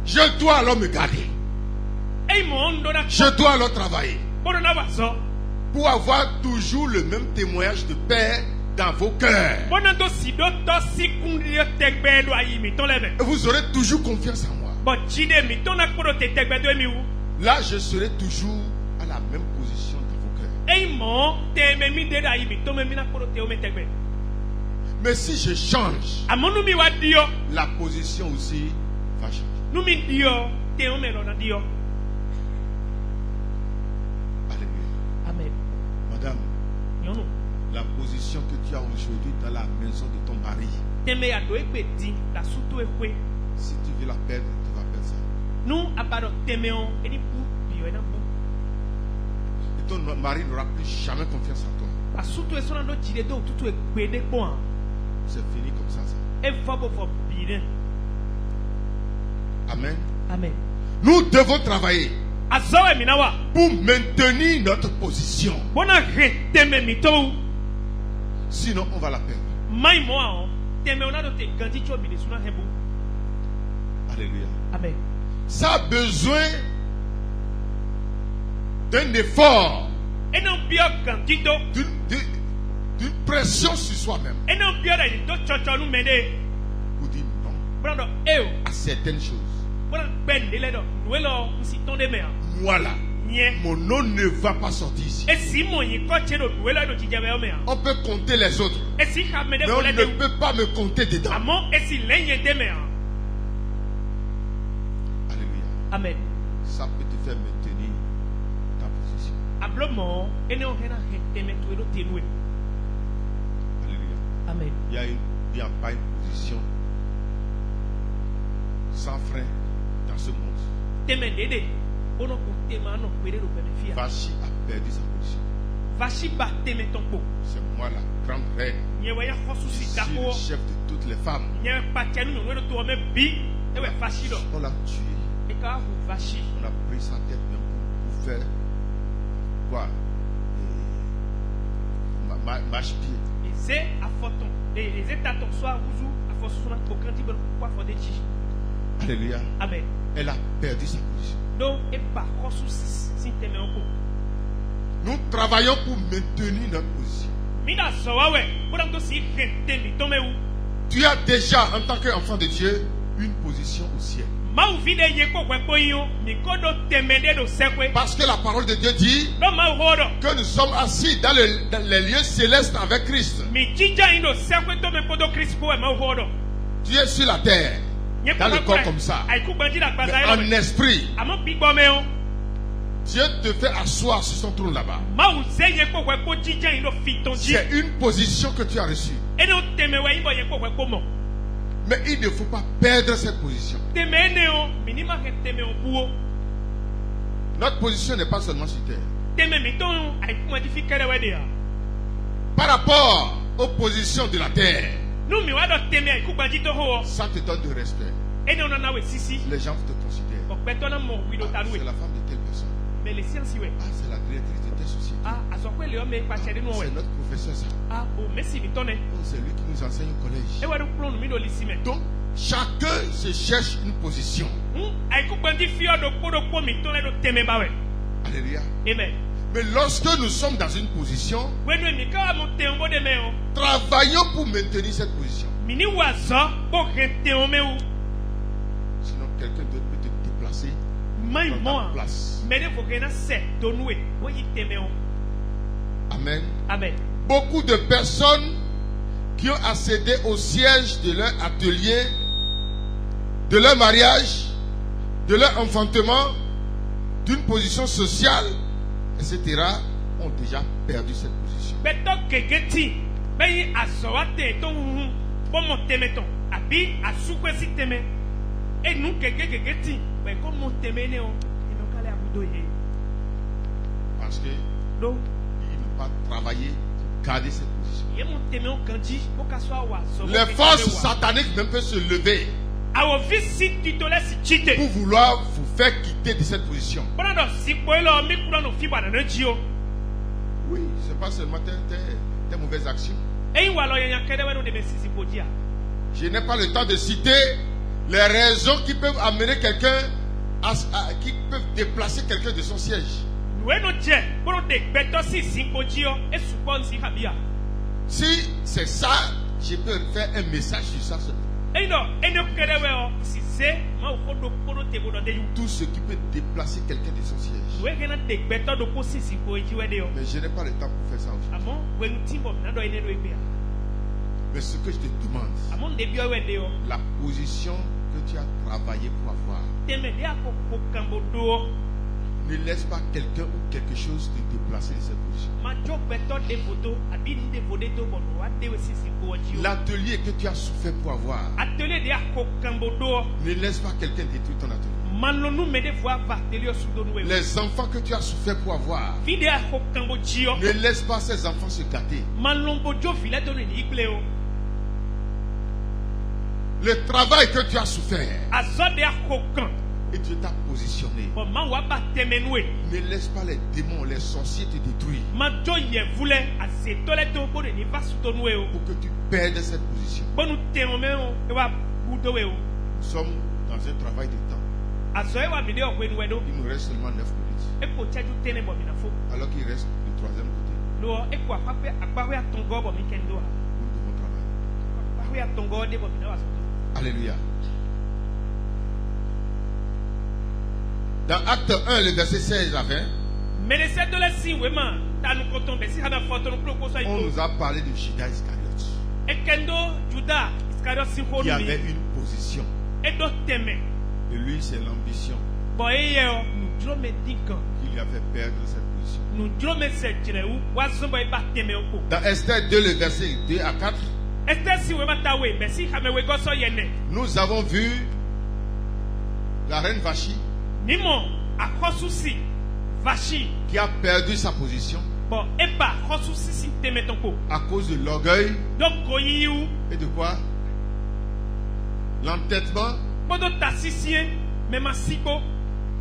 Je dois alors me garder. Je dois alors travailler pour avoir toujours le même témoignage de paix dans vos cœurs. Et vous aurez toujours confiance en moi. Là, je serai toujours à la même position dans vos cœurs. Mais si je change, la position aussi va changer. Alléluia. Amen. Madame, la position que tu as aujourd'hui dans la maison de ton mari, si tu veux la perdre, tu vas perdre ça. Et ton mari n'aura plus jamais confiance en toi. C'est fini comme ça. Amen. Amen. Nous devons travailler pour maintenir notre position. Sinon, on va la perdre. Alléluia. Amen. Ça a besoin d'un effort, d'une pression sur soi-même pour dire non à certaines choses. Moi là, mon nom ne va pas sortir ici. On peut compter les autres, mais on ne peut pas me compter dedans. Alléluia. Amen. Ça peut te faire maintenir ta position. Alléluia. Amen. Il n'y a pas une position sans frein dans ce monde. Vachi a perdu sa position. C'est moi la grande reine. Je suis le chef de toutes les femmes. On l'a tué. On a pris sa tête même pour faire quoi? Marche-pied. Alléluia. Amen. Elle a perdu sa position. Nous travaillons pour maintenir notre position. Tu as déjà, en tant qu'enfant de Dieu, une position au ciel. Parce que la parole de Dieu dit que nous sommes assis dans les lieux célestes avec Christ. Tu es sur la terre, dans le corps comme ça, mais en esprit. Dieu te fait asseoir sur son trône là-bas. C'est une position que tu as reçue. Mais il ne faut pas perdre cette position. Notre position n'est pas seulement sur terre. Par rapport aux positions de la terre, ça te donne de respect. Les gens te considèrent. Ah, c'est la femme de telle personne. Ah, c'est la directrice de telle société. C'est notre professeur ça. C'est lui qui nous enseigne au collège. Donc, chacun se cherche une position. Alléluia. Amen. Mais lorsque nous sommes dans une position, travaillons pour maintenir cette position. Sinon, quelqu'un d'autre peut te déplacer dans ta place. Amen. Amen. Beaucoup de personnes qui ont accédé au siège de leur atelier, de leur mariage, de leur enfantement, d'une position sociale, etc., ont déjà perdu cette position. Parce que ils ne veulent pas travailler pour garder cette position. Les forces sataniques même peuvent se lever pour vouloir vous faire quitter de cette position. Oui, c'est pas seulement tes mauvaises actions. Je n'ai pas le temps de citer les raisons qui peuvent amener quelqu'un qui peuvent déplacer quelqu'un de son siège. Si c'est ça, je peux faire un message sur ça seulement. Tout ce qui peut déplacer quelqu'un de son siège. Mais je n'ai pas le temps pour faire ça aujourd'hui. Mais ce que je te demande, la position que tu as travaillé pour avoir, ne laisse pas quelqu'un ou quelque chose te déplacer de cette position. L'atelier que tu as souffert pour avoir, ne laisse pas quelqu'un détruire ton atelier. Les enfants que tu as souffert pour avoir, ne laisse pas ces enfants se gâter. Le travail que tu as souffert et tu t'as positionné, ne laisse pas les démons, les sorciers te détruire pour que tu perdes cette position. Nous sommes dans un travail de temps. Il nous reste seulement 9 minutes, alors qu'il reste le troisième côté. Nous devons travailler. Alléluia. Dans Acte 1, le verset 16 à 20, on nous a parlé de Judas Iscariote qui avait une position. Et lui, c'est l'ambition qui lui a fait perdre cette position. Dans Esther 2, le verset 2 à 4, nous avons vu la reine Vachi qui a perdu sa position à cause de l'orgueil et de quoi? L'entêtement.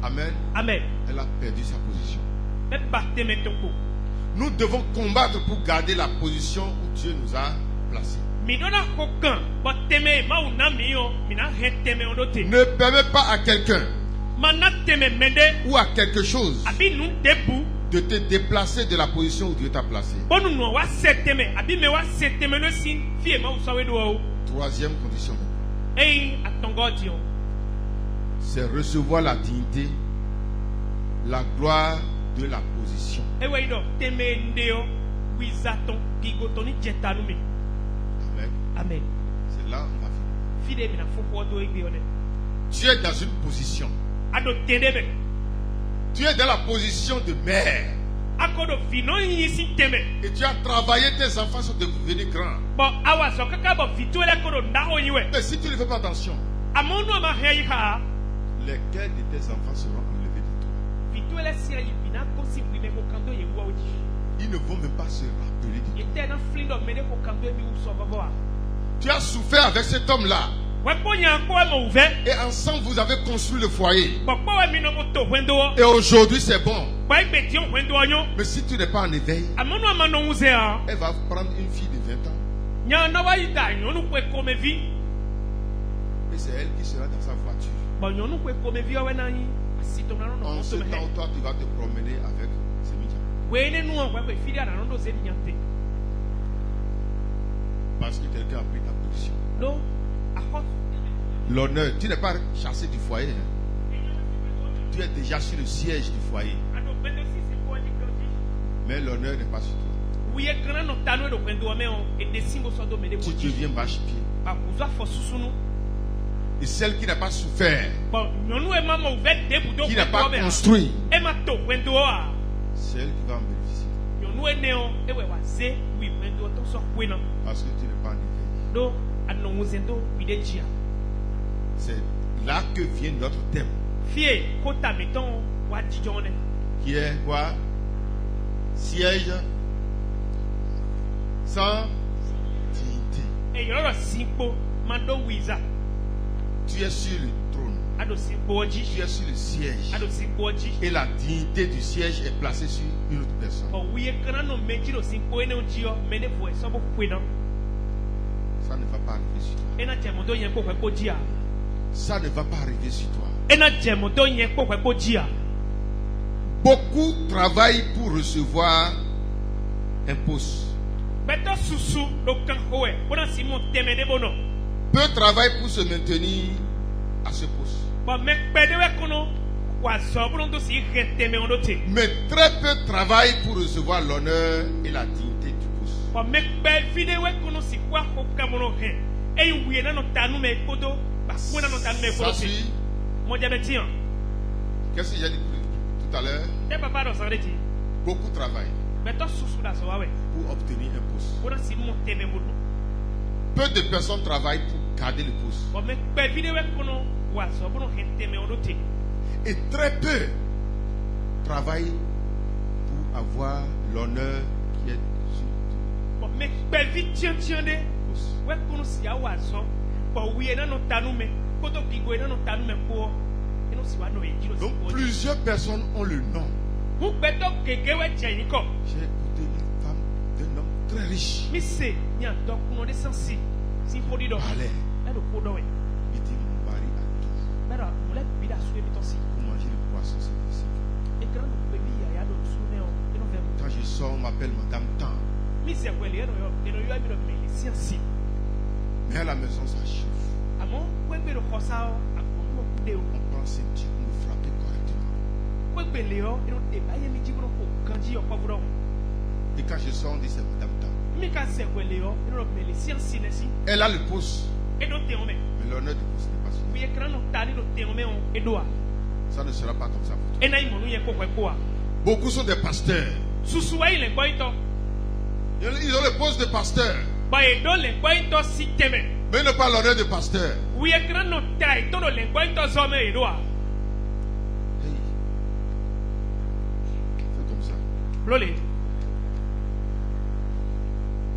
Amen. Amen. Elle a perdu sa position. Nous devons combattre pour garder la position où Dieu nous a placés. Ne permets pas à quelqu'un ou à quelque chose de te déplacer de la position où Dieu t'a placé. Troisième condition, c'est recevoir la dignité, la gloire de la position. Amen. Amen. C'est là où on va finir. Tu es dans une position. Tu es dans la position de mère. Et tu as travaillé, tes enfants sont devenus grands. Mais si tu ne fais pas attention, les cœurs de tes enfants seront enlevés de toi. Ils ne vont même pas se rappeler de toi. Tu as souffert avec cet homme-là. Et ensemble vous avez construit le foyer. Et aujourd'hui c'est bon. Mais si tu n'es pas en éveil, elle va prendre une fille de 20 ans. Et c'est elle qui sera dans sa voiture. En ce temps, toi tu vas te promener avec Zemidia. Parce que quelqu'un a pris ta position. L'honneur, tu n'es pas chassé du foyer. Tu es déjà sur le siège du foyer. Mais l'honneur n'est pas sur toi. Tu deviens marche-pied. Et celle qui n'a pas souffert, qui n'a pas construit, c'est elle qui va en bénéficier. Parce que tu n'es pas en éveil. C'est là que vient notre thème. Qui est quoi? Siège sans dignité. Tu es sur le trône. Tu es sur le siège. Et la dignité du siège est placée sur une autre personne. Ça ne va pas arriver sur toi. Ça ne va pas arriver sur toi. Beaucoup travaillent pour recevoir un poste. Peu travaillent pour se maintenir à ce poste. Mais très peu travaillent pour recevoir l'honneur et la dignité du poste. Ça suit. Qu'est-ce que j'ai dit tout à l'heure? Beaucoup travaillent pour obtenir un poste. Peu de personnes travaillent pour garder le poste. Et très peu travaillent pour avoir l'honneur qui est sur donc plusieurs personnes ont le nom. J'ai écouté une femme d'un homme très riche. Il dit mon mari a tout. Pour manger le poisson, c'est possible. Quand je sors, on m'appelle Madame Tan. Mais à la maison, ça chauffe. On prend ses petits pour me frapper correctement. Et quand je sors, on dit c'est Madame Tam. Elle a le poste. Mais l'honneur du poste n'est pas sûr. Ça ne sera pas comme ça pour toi. Beaucoup sont des pasteurs. Ils ont le poste de pasteur. Mais ils n'ont pas l'honneur de pasteur. Hey. C'est comme ça.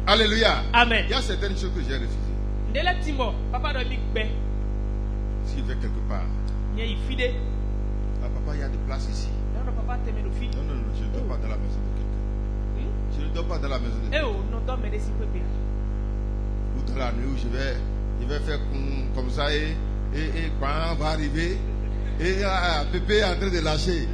Alléluia. Amen. Il y a certaines choses que j'ai refusées. S'il va quelque part. Ah, papa, il y a des places ici. Non, je ne dors pas dans la maison de quelqu'un. Je ne dors pas dans la maison de quelqu'un. Ou dans la nuit où je vais faire comme ça et quand on va arriver et Pépé est en train de lâcher.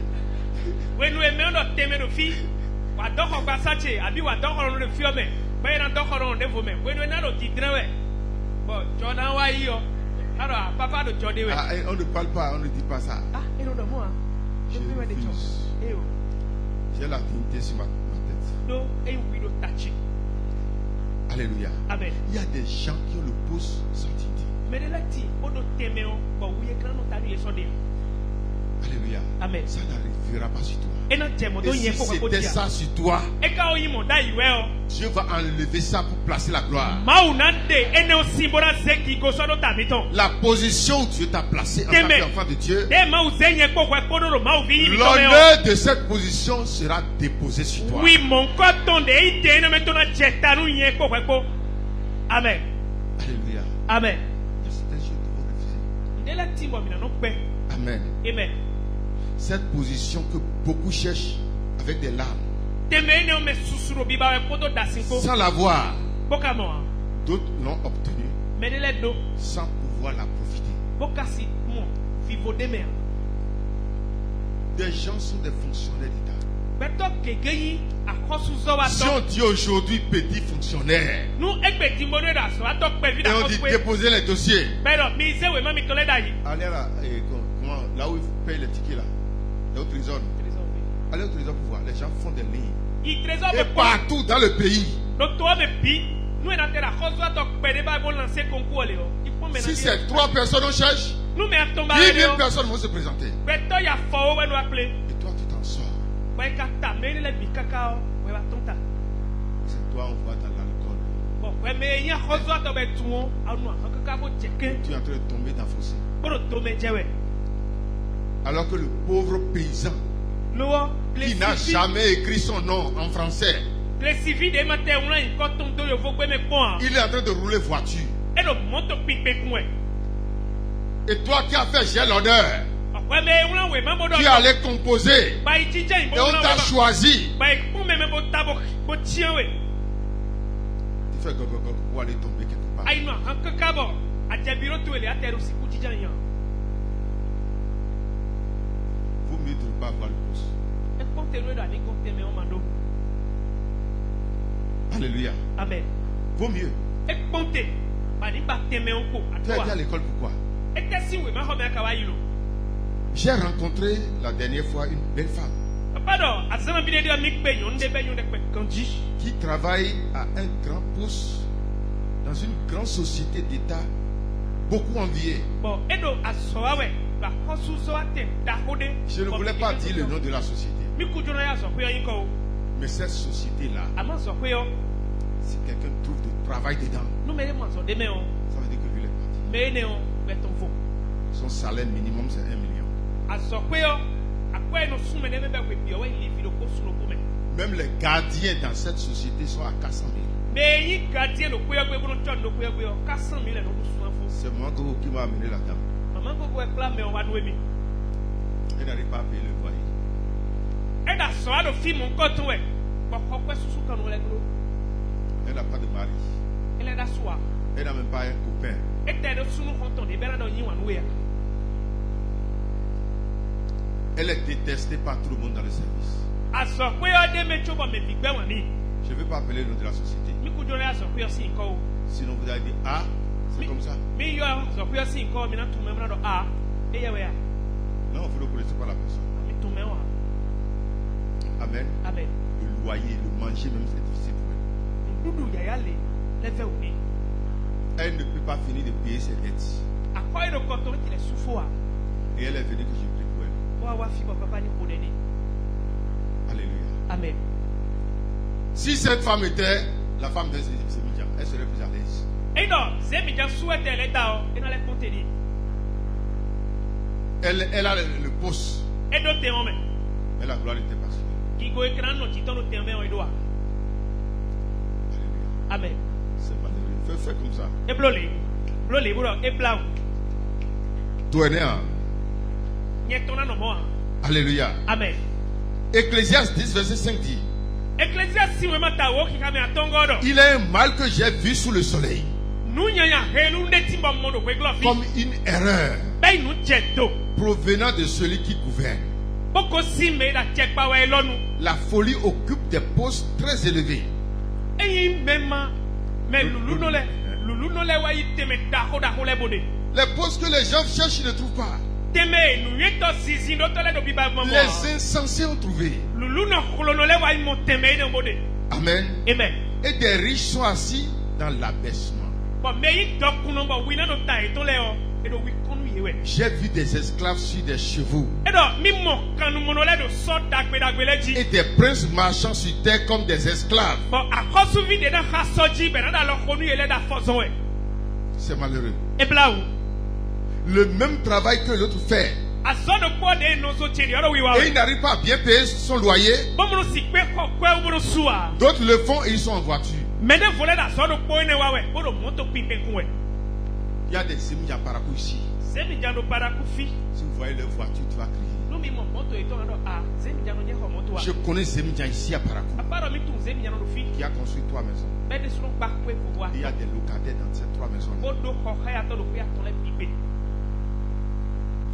On ne parle pas, on ne dit pas ça. J'ai la dignité sur ma tête. Alléluia. Amen. Il y a des gens qui ont le pouce sans dignité. Alléluia. Amen. Ça n'arrivera pas sur toi. Et si c'était ça sur toi, Dieu va enlever ça pour placer la gloire. La position où Dieu t'a placé en tant qu'enfant de Dieu, l'honneur de cette position sera déposé sur toi. Amen. Alléluia. Amen. Il y a certaines choses que vous refusez. Amen. Amen. Cette position que beaucoup cherchent avec des larmes, sans l'avoir, d'autres l'ont obtenue sans pouvoir la profiter. Des gens sont des fonctionnaires d'État. Si on dit aujourd'hui petit fonctionnaire, et on dit déposer les dossiers, allez là où ils payent les tickets là, au trésor. Allez au trésor pour voir. Les gens font des lignes. Et partout dans le pays. Si c'est 3 personnes on cherche, 10 000 personnes vont se présenter. Et toi tu t'en sors. C'est toi on voit dans l'alcool. Tu es en train de tomber dans le fossé. Alors que le pauvre paysan qui n'a jamais écrit son nom en français, il est en train de rouler voiture. Et toi qui as fait j'ai l'honneur, tu allais composer et on t'a choisi. Tu fais gogo pour aller tomber quelque part. Vaut mieux de ne pas avoir le poste. Alléluia. Amen. Vaut mieux. Tu as été à l'école pourquoi? J'ai rencontré la dernière fois une belle femme qui travaille à un grand poste dans une grande société d'État, beaucoup enviée. Je ne voulais pas dire le nom de la société. Mais cette société-là, si quelqu'un trouve du travail dedans, ça veut dire que lui il est parti. Son salaire minimum c'est 1 million. Même les gardiens dans cette société sont à 400 000. C'est moi qui m'a amené la dame. Elle n'arrive pas à payer le loyer. Elle n'a pas de mari. Elle n'a même pas un copain. Elle est détestée par tout le monde dans le service. Je ne vais pas appeler le nom de la société. Sinon vous allez dire ah, c'est comme ça. Non, vous ne connaissez pas la personne. Amen. Amen. Le loyer, le manger même, c'est difficile pour elle. Elle ne peut pas finir de payer ses dettes. Et elle est venue que je prie pour elle. Alléluia. Amen. Si cette femme était la femme de Sémidia, elle serait plus à l'aise. Elle a le poste. Mais la gloire n'était pas sûre. Alléluia. Amen. C'est malheureux. Fais comme ça. Toi, alléluia. Amen. Ecclésiaste 10, verset 5 dit: il est un mal que j'ai vu sous le soleil, comme une erreur provenant de celui qui gouverne. La folie occupe des postes très élevés. Les postes que les gens cherchent, ils ne trouvent pas. Les insensés ont trouvé. Amen. Amen. Et des riches sont assis dans l'abaissement. J'ai vu des esclaves sur des chevaux et des princes marchant sur terre comme des esclaves. C'est malheureux. Le même travail que l'autre fait, et il n'arrive pas à bien payer son loyer. D'autres le font et ils sont en voiture. Il y a des Sémidia Parakou ici. Si vous voyez leur voiture, tu vas crier. Je connais Sémidia ici à Parakou qui a construit 3 maisons. Il y a des locataires dans ces 3 maisons.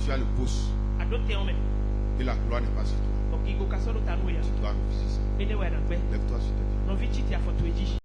Tu as le poste et la gloire n'est pas sur toi. Tu dois refuser ça. Lève-toi sur tes pieds.